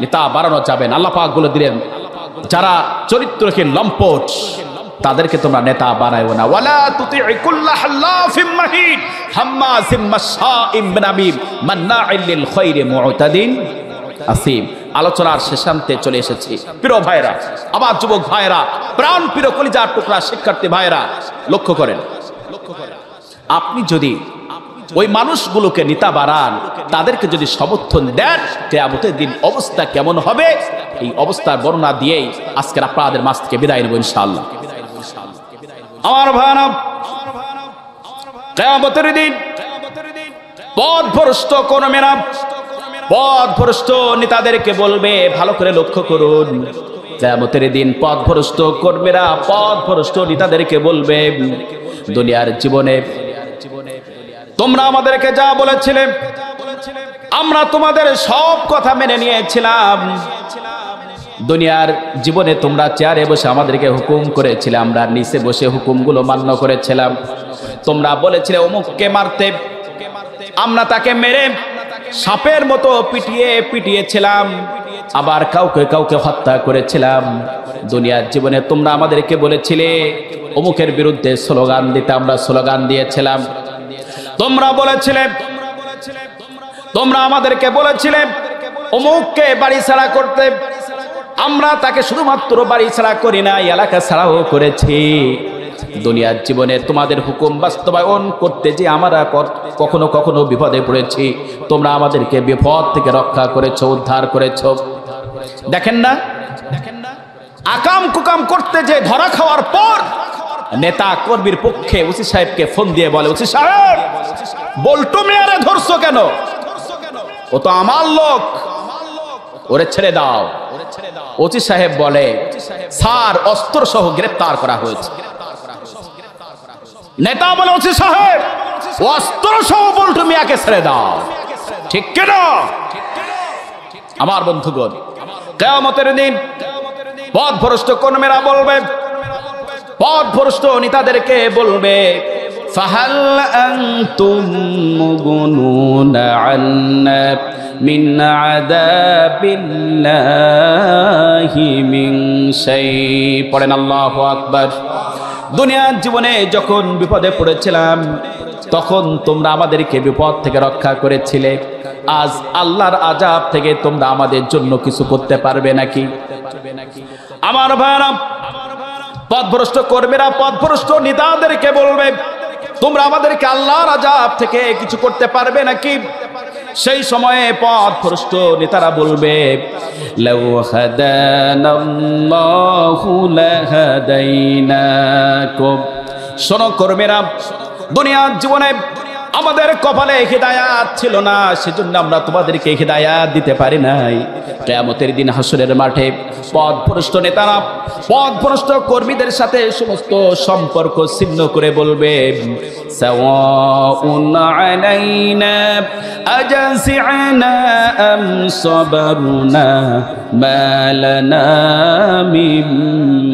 নেতা বানানো যাবে না। আল্লাহ পাক বলে দিলেন, যারা চরিত্রহীন লম্পট তাদেরকে তোমরা নেতা বানায়ো না। ওয়ালা তুতিউ কুল্লা হাল্লাফিম মাহিন হাম্মাজিম মাশাইম বিনামিম মান্নাইল লিল খায়রি মুতাদিন আসিম। আলোচনার শেষান্তে চলে এসেছি। প্রিয় ভাইরা, আমার যুবক ভাইরা, প্রাণ প্রিয় কলিজার টুকরা শিক্ষার্থী ভাইরা, লক্ষ্য করেন, আপনি যদি ওই মানুষগুলোকে নেতা বানান, তাদেরকে যদি সমর্থন দেন, কিয়ামতের দিন অবস্থা কেমন হবে, এই অবস্থার বর্ণনা দিয়েই আজকের আপনাদের মাঝ থেকে বিদায় নেব ইনশাআল্লাহ। আমার ভাইরা, কিয়ামতের দিন পথভ্রষ্ট কর্মীরা, পথভ্রষ্ট নেতাদেরকে বলবে, ভালো করে লক্ষ্য করুন, কিয়ামতের দিন পথভ্রষ্ট কর্মীরা, পথভ্রষ্ট নেতাদেরকে বলবে, দুনিয়ার জীবনে তোমরা আমাদেরকে যা বলেছিলে আমরা তোমাদের সব কথা মেনে নিয়েছিলাম। দুনিয়ার জীবনে তোমরা চেয়ারে বসে আমাদেরকে হুকুম করেছিলে, আমরা নিচে বসে হুকুমগুলো মান্য করেছিলাম। তোমরা বলেছিলে অমুককে মারতে, আমরা তাকে মেরে সাপের মতো পিটিয়েছিলাম, আবার কাউকে হত্যা করেছিলাম। দুনিয়ার জীবনে তোমরা আমাদেরকে বলেছিলে অমুকের বিরুদ্ধে স্লোগান দিতে, আমরা স্লোগান দিয়েছিলাম। তোমরা আমাদেরকে বলেছিলে অমুককে বাড়ি ছাড়া করতে, আমরা তাকে শুধুমাত্র বাড়ি ছাড়া করি না, এলাকা ছাড়াও করেছি। দুনিয়ার জীবনে তোমাদের হুকুম বাস্তবায়ন করতে যে আমরা কখনো কখনো বিপদে পড়েছি, তোমরা আমাদেরকে বিপদ থেকে রক্ষা করেছো, উদ্ধার করেছো। দেখেন না, আকাম কুকাম করতে যে ধরা খাওয়ার পর নেতা কর্মীর পক্ষে ওসি সাহেবকে ফোন দিয়ে বলে, ওসি সাহেব বল্টু মিয়ারে ধরছো কেন? ও তো আমার লোক, ওরে ছেড়ে দাও। ওসি সাহেব বলে, স্যার অস্ত্র সহ গ্রেফতার করা হয়েছে। নেতা বলে, ওসি সাহেব অস্ত্র সহ বল্টু মিয়াকে ছেড়ে দাও, ঠিক কিনা? আমার বন্ধুগণ, কিয়ামতের দিন পথভ্রষ্ট কর্মীরা বলবে, পথভ্রষ্ট নেতাদেরকে বলবে, ফাহাল আনতুম মুগনুনা আন্না মিন আযাবিল্লাহি মিন শাই। পড়েন আল্লাহু আকবার। দুনিয়ার জীবনে যখন বিপদে পড়েছিলাম তখন তোমরা আমাদেরকে বিপদ থেকে রক্ষা করেছিলে। আজ আল্লাহর আযাব থেকে তোমরা আমাদের জন্য কিছু করতে পারবে নাকি? আমার ভাইরা, পথভ্রষ্ট কর্মীরা পথভ্রষ্ট নেতাদেরকে বলবে, তোমরা আমাদেরকে আল্লাহর আযাব থেকে কিছু করতে পারবে নাকি? সেই সময়ে পথভ্রষ্ট নেতারা বলবে, লাউ হাদানাল্লাহু লাহাদাইনাকুম। শোনো কর্মীরা, দুনিয়ার জীবনে আমাদের কপালে হিদায়াত ছিল না, সেজন্য আমরা তোমাদেরকে হিদায়াত দিতে পারি নাই। কিয়ামতের দিন হাসরের মাঠে পথভ্রষ্ট নেতারা পথভ্রষ্ট কর্মীদের সাথে সমস্ত সম্পর্ক ছিন্ন করে বলবে, সাওয়াউন আলাইনা আজাসি'না আম সাবারনা মা লানা মিন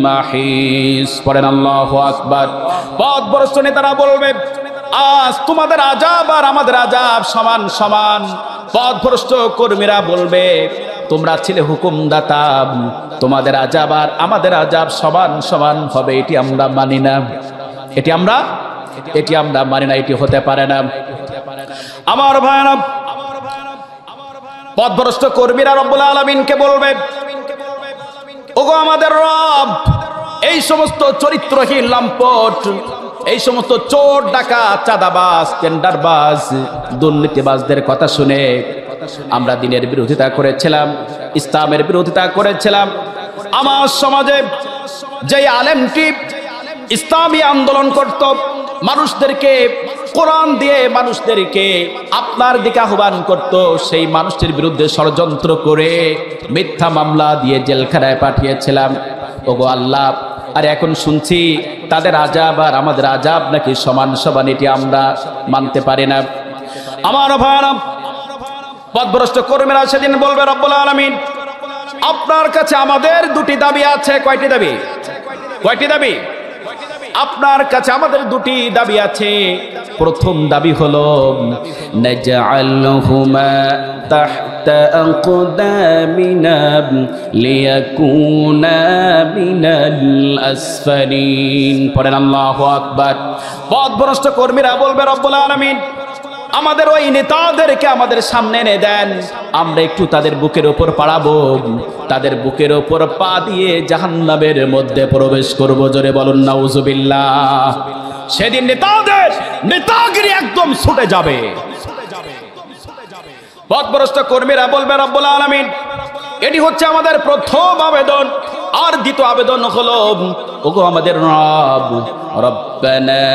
মাহিস। পড়েন আল্লাহু আকবার। পথভ্রষ্ট নেতারা বলবে, আজ তোমাদের আযাব আর আমাদের আযাব সমান সমান। পথভ্রষ্ট কর্মীরা বলবে, তোমরা ছিলে হুকুমদাতা, তোমাদের আযাব আর আমাদের আযাব সমান সমান হবে, এটি আমরা মানি না, এটি আমরা মানি না, এটি হতে পারে না। আমার ভাইরা, পথভ্রষ্ট কর্মীরা রব্বুল আলামিনকে বলবে, ওগো আমাদের রব, এই সমস্ত চরিত্রহীন লম্পট, এই সমস্ত চোর ডাকাত চাঁদাবাজ টেন্ডারবাজ দুর্নীতিবাজদের কথা শুনে আমরা দিনের বিরোধিতা করেছিলাম, ইসলামের বিরোধিতা করেছিলাম। আমার সমাজে যে আলেমটি ইসলামী আন্দোলন করত, মানুষদেরকে কোরআন দিয়ে মানুষদেরকে আপনার দিকে আহ্বান করত, সেই মানুষটির বিরুদ্ধে ষড়যন্ত্র করে মিথ্যা মামলা দিয়ে জেলখানায় পাঠিয়েছিলাম। ওগো আল্লাহ, আর এখন শুনছি তাদের আযাব আর আমাদের আযাব নাকি সমান সমান, এটি আমরা মানতে পারি না। আমার ভাইরা, পথভ্রষ্ট কর্মীরা সেদিন বলবে, রব্বুল আলামিন, আপনার কাছে আমাদের দুটি দাবি আছে। কয়টি দাবি? কয়টি দাবি? আপনার কাছে আমাদের দুটি দাবি আছে। প্রথম দাবি হলো, নাজআলহুমা তাহতা আকদামিনা লিয়াকুনা মিনাল আসফালিন। পড়েন আল্লাহু আকবার। পথভ্রষ্ট কর্মীরা বলবে, রব্বুল আলামিন, আমাদের ওই নেতাদেরকে আমাদের সামনে এনে দেন, আমরা একটু তাদের বুকের ওপর পাড়াবো, তাদের বুকের ওপর পা দিয়ে জাহান্নামের মধ্যে প্রবেশ করব। জোরে বলুন নাউজুবিল্লাহ। সেদিন নেতাদের নেতাগিরি একদম ছুটে যাবে। পথভ্রষ্ট কর্মীরা বলবে, রব্বুল আলামিন, এটি হচ্ছে আমাদের প্রথম আবেদন। আর দ্বিতীয় আবেদন হলো, ওগো আমাদের রব, রব্বানা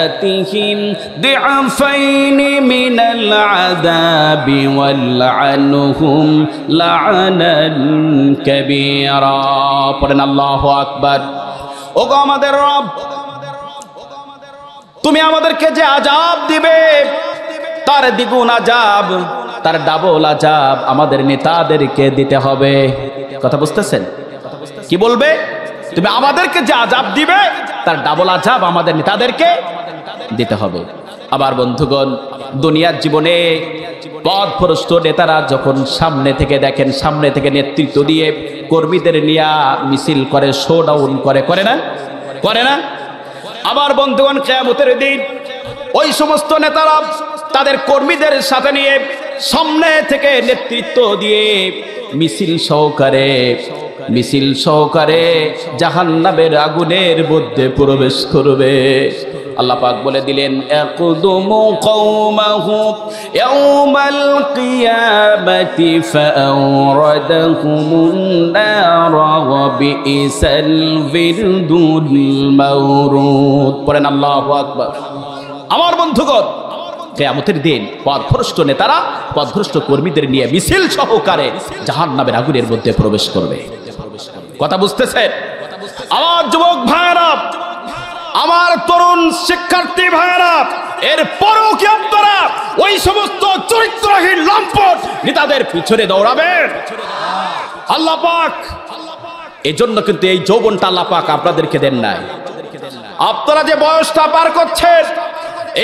আতিহিম দিআফাইনি মিনাল আযাবি ওয়ালআনহুম লা'নান কাবীরা। পড়েন আল্লাহু আকবার। ওগো আমাদের রব, তুমি আমাদেরকে যে আযাব দিবে তার দ্বিগুণ আযাব, তার ডাবল আযাব আমাদের নেতাদেরকে দিতে হবে। কথা বুঝতেছেন? কি বলবে? তুমি আমাদেরকে যে আযাব দিবে তার ডাবল আযাব আমাদের নেতাদেরকে দিতে হবে। আবার বন্ধুগণ, দুনিয়ার জীবনে পথভ্রষ্ট নেতারা যখন সামনে থেকে দেখেন, সামনে থেকে নেতৃত্ব দিয়ে কর্মীদের নিয়ে মিছিল করে, শো ডাউন করে, করে না? করে না? আবার বন্ধুগণ, কিয়ামতের দিন ওই সমস্ত নেতারা তাদের কর্মীদের সাথে নিয়ে সামনে থেকে নেতৃত্ব দিয়ে মিছিল সহকারে জাহান্নামের আগুনের মধ্যে প্রবেশ করবে। আল্লাহ পাক বলে দিলেন, ইয়াকুদুমু কওমাহু ইয়াউমাল কিয়ামাতি ফাআওরাদাহুমুন নার ওয়া বিইসাল বিরদুল মাওরুদ। পড়েন আল্লাহু আকবার। আমার বন্ধুগণ, কিয়ামতের দিন পথভ্রষ্ট নেতারা পথভ্রষ্ট কর্মীদের নিয়ে মিছিল সহকারে জাহান্নামের আগুনের মধ্যে প্রবেশ করবে। কথা বুঝতেছেন? আমার যুবক ভাইরা, আমার তরুণ শিক্ষার্থী ভাইরা, এরপরও কি আপনারা ওই সমস্ত চরিত্রহীন লম্পট নেতাদের পিছনে দৌড়াবেন? আল্লাহ পাক এজন্য কিন্তু এই যৌবনটা আল্লাহ পাক আপনাদেরকে দেন নাই। আপনারা যে বয়সটা পার করছেন,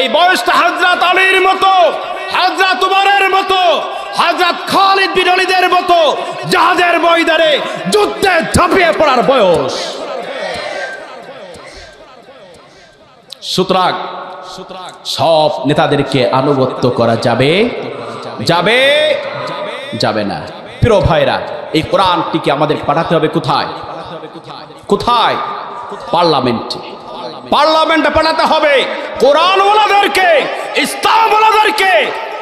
এই বয়সটা হযরত আলীর মতো, হযরত উমরের মতো, হযরত খালিদ বিন ওয়ালিদের মতো জাহাজের ময়দানে যুদ্ধে ঝাঁপিয়ে পড়ার বয়স। সুতরাং সব নেতাদেরকে আনুগত্য করা যাবে না। প্রিয় ভাইরা, এই কোরআনটিকে আমাদের পাঠাতে হবে কোথায়? পার্লামেন্টে পাঠাতে হবে। কোরআনওয়ালাদেরকে, ইসলামওয়ালাদেরকে,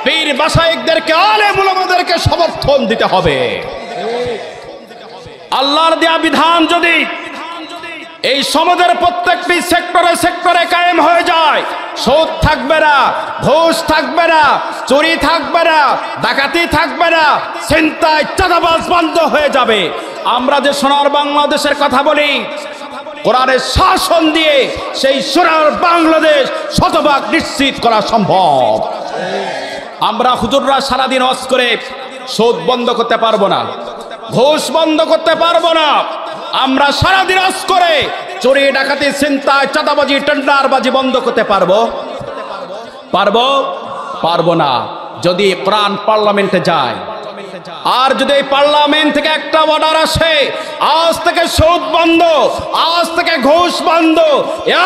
পীর মাশায়েখদেরকে, আলেম উলামাদেরকে সমর্থন দিতে হবে। আল্লাহর দেয়া বিধান যদি এই সমাজের প্রত্যেকটি সেক্টরে কায়েম হয়ে যায়, সুদ থাকবে না, ঘুষ থাকবে না, চুরি থাকবে না, ডাকাতি থাকবে না, ছিনতাই চাঁদাবাজ বন্ধ হয়ে যাবে। আমরা যে সোনার বাংলাদেশের কথা বলি, কোরআনের শাসন দিয়ে সেই সোনার বাংলাদেশ শতভাগ নিশ্চিত করা সম্ভব। আমরা হুজুররা সারাদিন ওয়াজ করে সুদ বন্ধ করতে পারবো না, ঘুষ বন্ধ করতে পারবো না। আমরা সারাদিন ওয়াজ করে চুরি ডাকাতি ছিনতাই চাঁদাবাজি টেন্ডারবাজি বন্ধ করতে পারবো না যদি কোরআন পার্লামেন্টে যায়। আর যদি এই পার্লামেন্ট থেকে একটা অর্ডার আসে, আজ থেকে সুদ বন্ধ, আজ থেকে ঘুষ বন্ধ,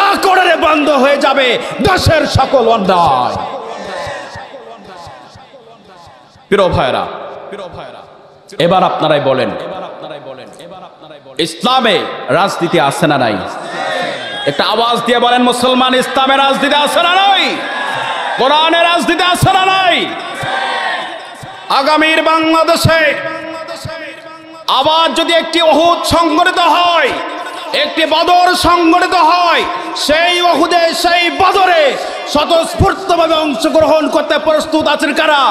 এক অর্ডারে বন্ধ হয়ে যাবে দেশের সকল অন্যায়। প্রিয় ভাইরা, এবার আপনারাই বলেন, ইসলামে রাজনীতি আছে না নাই? একটা আওয়াজ দিয়ে বলেন, মুসলমান, ইসলামের রাজনীতি আছে না নাই? কোরআনের রাজনীতি আছে না নাই? আগামীর বাংলাদেশে আবার যদি একটি উহুদ সংগঠিত হয়, একটি বদর সংগঠিত হয়, সেই উহুদে, সেই বদরে স্বতঃস্ফূর্তভাবে অংশগ্রহণ করতে প্রস্তুত আছেন কারা?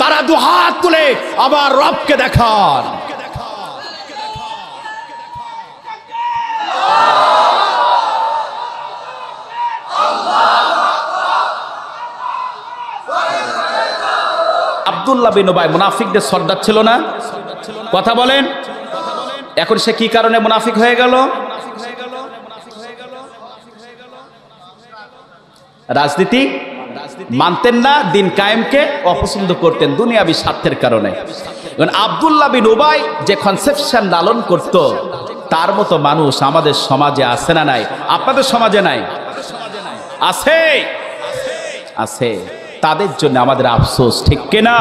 তারা দুহাত তুলে আবার রবকে দেখান। আব্দুল্লাহ বিন উবাই মুনাফিকদের সর্দার ছিল না? কথা বলেন, এখন সে কি কারণে মুনাফিক হয়ে গেল? রাজনীতি মানতেন না, দিন কায়েমকে অপছন্দ করতেন দুনিয়াবি স্বার্থের কারণে। আব্দুল্লাহ বিন উবাই যে কনসেপশন লালন করত, তার মতো মানুষ আমাদের সমাজে আছে না নাই? আপনাদের সমাজে নাই? আছে। তাদের জন্য আমাদের আফসোস, ঠিক কিনা?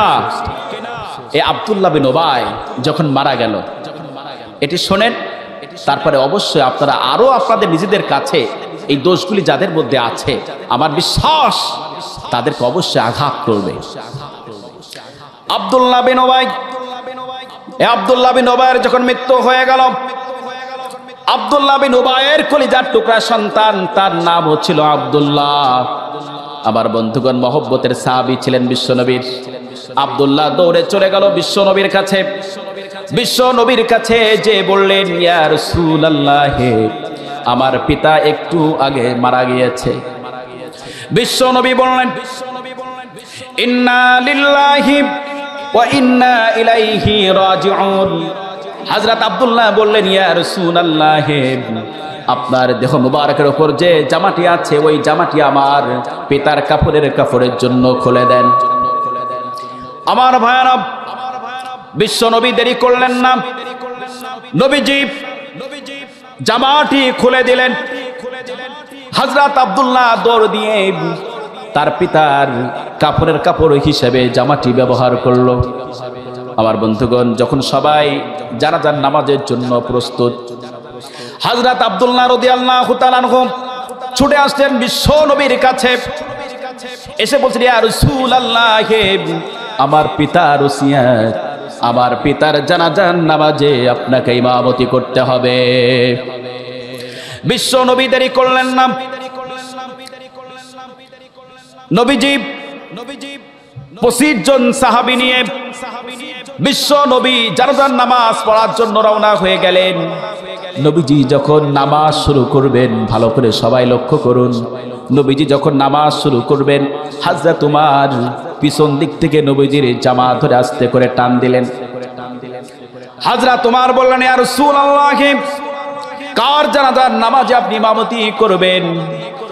এই আব্দুল্লাহ বিন উবাই যখন মারা গেল, এটি শোনেন, তারপরে অবশ্যই আপনারা আরো আপনাদের নিজেদের কাছে এই দোষগুলি যাদের মধ্যে আছে, আমার বিশ্বাস তাদেরকে অবশ্যই আঘাত করবে। আব্দুল্লাহ বিন উবাই, আব্দুল্লাহ বিন উবাইয়ের যখন মৃত্যু হয়ে গেল, আব্দুল্লাহ বিন উবাইয়ের কলিজার টুকরা সন্তান, তার নাম হচ্ছিল আব্দুল্লাহ। আমার বন্ধুগণ, মহব্বতের সাহাবী ছিলেন বিশ্বনবীর। আব্দুল্লাহ দৌড়ে চলে গেল বিশ্বনবীর কাছে। বিশ্বনবীর কাছে যে বললেন, ইয়া রাসূলুল্লাহ, আমার পিতা একটু আগে মারা গিয়েছে। বিশ্বনবী বললেন, ইন্না লিল্লাহি ওয়া ইন্না ইলাইহি রাজিউন। হযরত আব্দুল্লাহ বললেন, ইয়া রাসূলুল্লাহ, আপনার দেহ মুবারকের উপর যে জামাটি আছে, ওই জামাটি আমার পিতার কাপড়ের জন্য খুলে দেন। আমার ভাইরা, বিশ্ব নবী দেরি করলেন না, নবীজি জামাটি খুলে দিলেন। হযরত আব্দুল্লাহ দৌড় দিয়ে তার পিতার কাপড়ের কাপড় হিসেবে জামাটি ব্যবহার করলো। আমার বন্ধুগণ, যখন সবাই জানাজার নামাজের জন্য প্রস্তুত, হযরত আব্দুল্লাহ রাদিয়াল্লাহু তাআলা আনহু ছুটে আসলেন বিশ্ব নবীর কাছে, এসে বলছেন, ইয়া রাসূলুল্লাহ, আমার পিতার ওসিয়ত, আমার পিতার জানাজার নামাজে আপনাকে ইমামতি করতে হবে। বিশ্ব নবী দেরি করলেন না। নবীজি 25 জন সাহাবী নিয়ে বিশ্ব নবী জানাজার নামাজ পড়ার জন্য রওনা হয়ে গেলেন। নবীজি যখন নামাজ শুরু করবেন, ভালো করে সবাই লক্ষ্য করুন, নবীজি যখন নামাজ শুরু করবেন, হযরত উমর পিছন দিক থেকে নবীজির জামা ধরে আস্তে করে টান দিলেন। হযরত উমর বললেন, ইয়া রাসূলুল্লাহ, কার জানাজার নামাজে আপনি ইমামতি করবেন?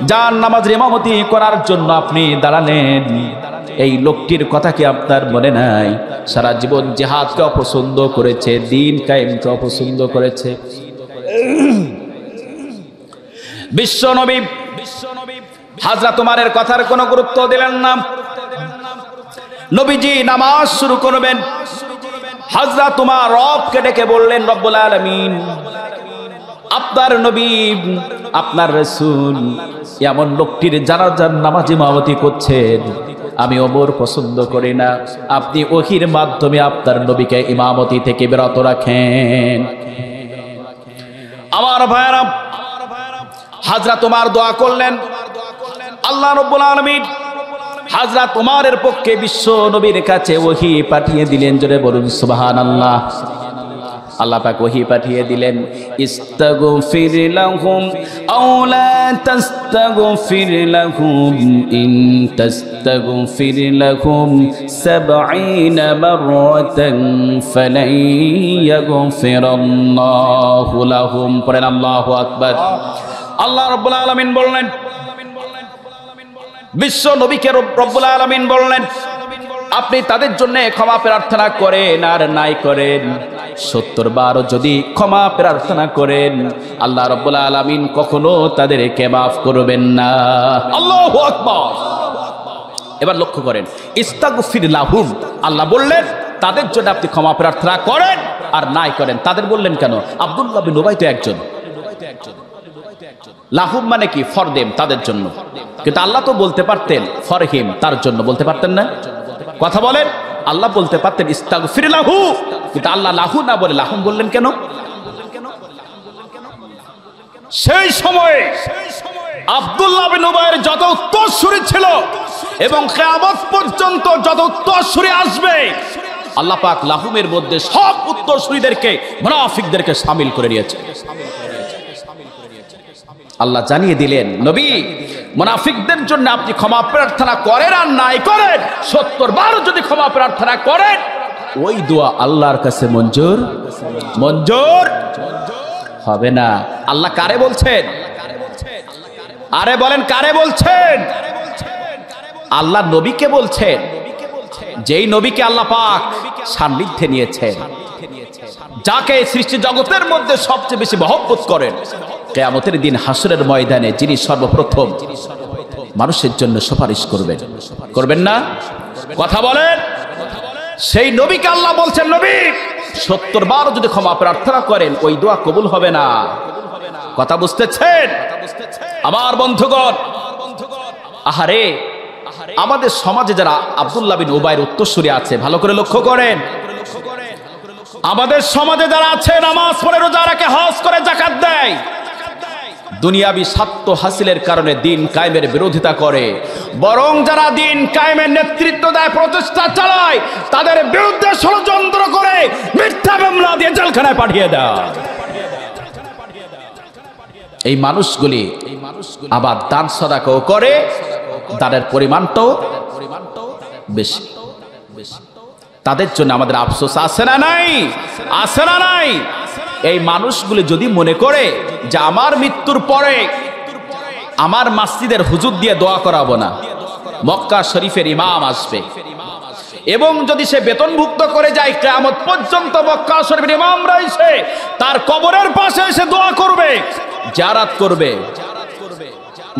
যার নামাজের ইমামতি করার জন্য আপনি দাঁড়ালেন, এই লোকটির কথা কি আপনার মনে নাই? সারা জীবন জিহাদকে অপছন্দ করেছে, দ্বীন কায়েমকে অপছন্দ করেছে। বিশ্ব নবী হযরত উমরের কথার কোনো গুরুত্ব দিলেন না। নবীজি নামাজ শুরু করবেন। হযরত উমর রবকে ডেকে বললেন, রব্বুল আলামিন, আপনার নবী, আপনার রাসূল এমন লোকটির জানাজার নামাজ ইমামতি করছেন, আমি ওমর পছন্দ করি না। আপনি ওহীর মাধ্যমে আপনার নবীকে ইমামতি থেকে বিরত রাখেন। আমার ভাইরা, হযরত উমর দোয়া করলেন, আল্লাহ রাব্বুল আলামিন হযরত উমরের পক্ষে বিশ্ব নবীর কাছে ওহী পাঠিয়ে দিলেন। জোরে বলুন সুবহানাল্লাহ। আল্লাহ পাক ওহী পাঠিয়ে দিলেন, ইস্তাগফির লাহুম আও লা তাস্তাগফির লাহুম ইন তাস্তাগফির লাহুম 70 মাররাতান ফালান ইয়াগফিরাল্লাহু লাহুম। পড়েন আল্লাহু আকবার। আল্লাহ রাব্বুল আলামিন বললেন, বিশ্ব নবীকে রব্বুল আলামিন বললেন, আপনি তাদের জন্য ক্ষমা প্রার্থনা করেন আর নাই করেন 70 বার যদি ক্ষমা প্রার্থনা করেন, আল্লাহ রাব্বুল আলামিন কখনো তাদেরকে মাফ করবেন না। আল্লাহু আকবার। এবার লক্ষ্য করেন, ইস্তাগফির লাহুম, আল্লাহ বললেন তাদের জন্য আপনি ক্ষমা প্রার্থনা করেন আর নাই করেন। তাদের বললেন কেন? আব্দুল্লাহ বিন উবাই তো একজন। লাহুম মানে কি? ফর দেম, তাদের জন্য। কিন্তু আল্লাহ তো বলতে পারতেন ফর হিম, তার জন্য বলতে পারতেন না? কথা বলেন, আল্লাহ বলতে পারতেন ইস্তাগফির লাহু, কিন্তু আল্লাহ লাহু না বলে লাহুম বললেন কেন? সেই সময়ে আব্দুল্লাহ বিন উবাইয়ের যত উত্তরসূরি ছিল এবং কিয়ামত পর্যন্ত যত উত্তরসূরি আসবে, আল্লাহ পাক লাহুমের মধ্যে সব উত্তরসূরিদেরকে, মুনাফিকদেরকে শামিল করে নিয়েছে। আল্লাহ জানিয়ে দিলেন, নবী, মুনাফিকদের জন্য আপনি ক্ষমা প্রার্থনা করেন আর নাই করেন, 70 বার যদি ক্ষমা প্রার্থনা করেন, ওই দোয়া আল্লাহর কাছে মঞ্জুর হবে না। আল্লাহ কারে বলছেন? আরে বলেন, কারে বলছেন? আল্লাহ নবীকে বলছেন, যেই নবীকে আল্লাহ পাক সান্নিধ্যে নিয়েছেন, যাকে সৃষ্টি জগতের মধ্যে সবচেয়ে বেশি মহব্বত করেন। কিয়ামতের দিন হাসরের ময়দানে যিনি সর্বপ্রথম মানুষের জন্য সুপারিশ করবেন না? কথা বলেন। সেই নবীকে আল্লাহ বলছেন, নবী, 70 বার যদি ক্ষমা প্রার্থনা করেন, ওই দোয়া কবুল হবে না। কথা বুঝতেছেন আমার বন্ধুগণ? আহারে, আমাদের সমাজে যারা আব্দুল্লাহ বিন উবাইয়ের উত্তরসূরি আছে, ভালো করে লক্ষ্য করেন, আমাদের সমাজে যারা আছে, নামাজ পড়ে, রোজা রাখে, হজ করে, যাকাত দেয়, দুনিয়াবি স্বার্থ হাসিলের কারণে দিন কায়েমের বিরোধিতা করে, বরং যারা দিন কায়েমের নেতৃত্ব দেয়, প্রচেষ্টা চালায়, তাদের বিরুদ্ধে ষড়যন্ত্র করে মিথ্যা মামলা দিয়ে জেলখানায় পাঠিয়ে দেয়। এই মানুষগুলি আবার দান সাদাকাও করে, দানের পরিমাণটাও বেশি। তাদের জন্য আমাদের আফসোস আছে না নাই? আছে না নাই? এই মানুষগুলি যদি মনে করে যে আমার মৃত্যুর পরে আমার মসজিদের হুজুর দিয়ে দোয়া করাবো না, মক্কা শরীফের ইমাম আসবে, এবং যদি সে বেতনভুক্ত করে যায়, কিয়ামত পর্যন্ত মক্কা শরীফের ইমামরা এসে তার কবরের পাশে এসে দোয়া করবে, জিয়ারত করবে,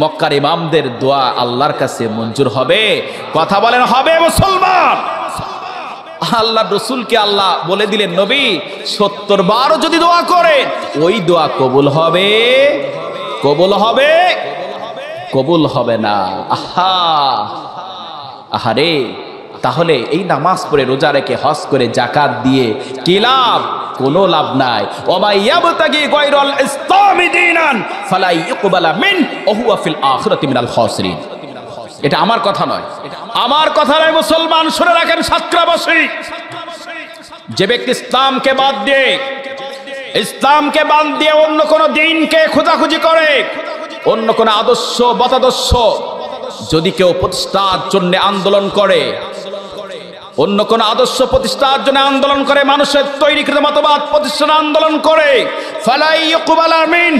মক্কার ইমামদের দোয়া আল্লাহর কাছে মঞ্জুর হবে? কথা বলেন হবে মুসলমান? আল্লাহ রসুলকে আল্লাহ বলে দিলেন, নবী 70 বারও যদি দোয়া করেন ওই দোয়া কবুল হবে? কবুল হবে? কবুল হবে না। আহারে, তাহলে এই নামাজ পড়ে, রোজা রেখে, হজ করে, যাকাত দিয়ে কি লাভ? কোনো লাভ নাই। ওমাই ইয়াবতাগি গায়রাল ইসলামি দীনান ফালা ইউকবালা মিন ওয়া হুয়া ফিল আখিরাতি মিনাল খাসিরিন। এটা আমার কথা নয়, আমার কথা নয় মুসলমান, শুনে রাখেন সাতক্ষীরাবাসী। যে ব্যক্তি ইসলামকে বাদ দিয়ে অন্য কোন দিনকে খোঁজাখুঁজি করে, অন্য কোন আদর্শ মতাদর্শ যদি কেউ প্রতিষ্ঠার জন্য আন্দোলন করে, অন্য কোন আদর্শ প্রতিষ্ঠার জন্য আন্দোলন করে, মানুষের তৈরিকৃত মতবাদ প্রতিষ্ঠার আন্দোলন করে, ফালাই ইউকবালা মিন,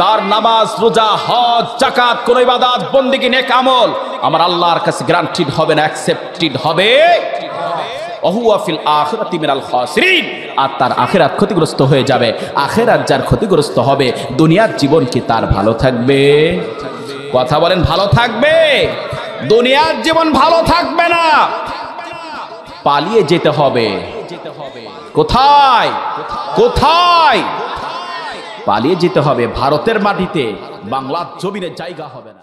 তার নামাজ, রোজা, হজ, যাকাত, কোন ইবাদত, বন্দেগী, নেক আমল আমার আল্লাহর কাছে গ্রান্টেড হবে না, অ্যাকসেপ্টেড হবে। ওহুয়া ফিল আখিরাতি মিনাল খাসিরিন, আর তার আখিরাত ক্ষতিগ্রস্ত হয়ে যাবে। আখিরাত যার ক্ষতিগ্রস্ত হবে, দুনিয়ার জীবন কি তার ভালো থাকবে? কথা বলেন, ভালো থাকবে? দুনিয়ার জীবন ভালো থাকবে না। পালিয়ে যেতে হবে। কোথায়? কোথায়? পালিয়ে যেতে হবে। ভারতের মাটিতে বাংলার জমিনে জায়গা হবে না।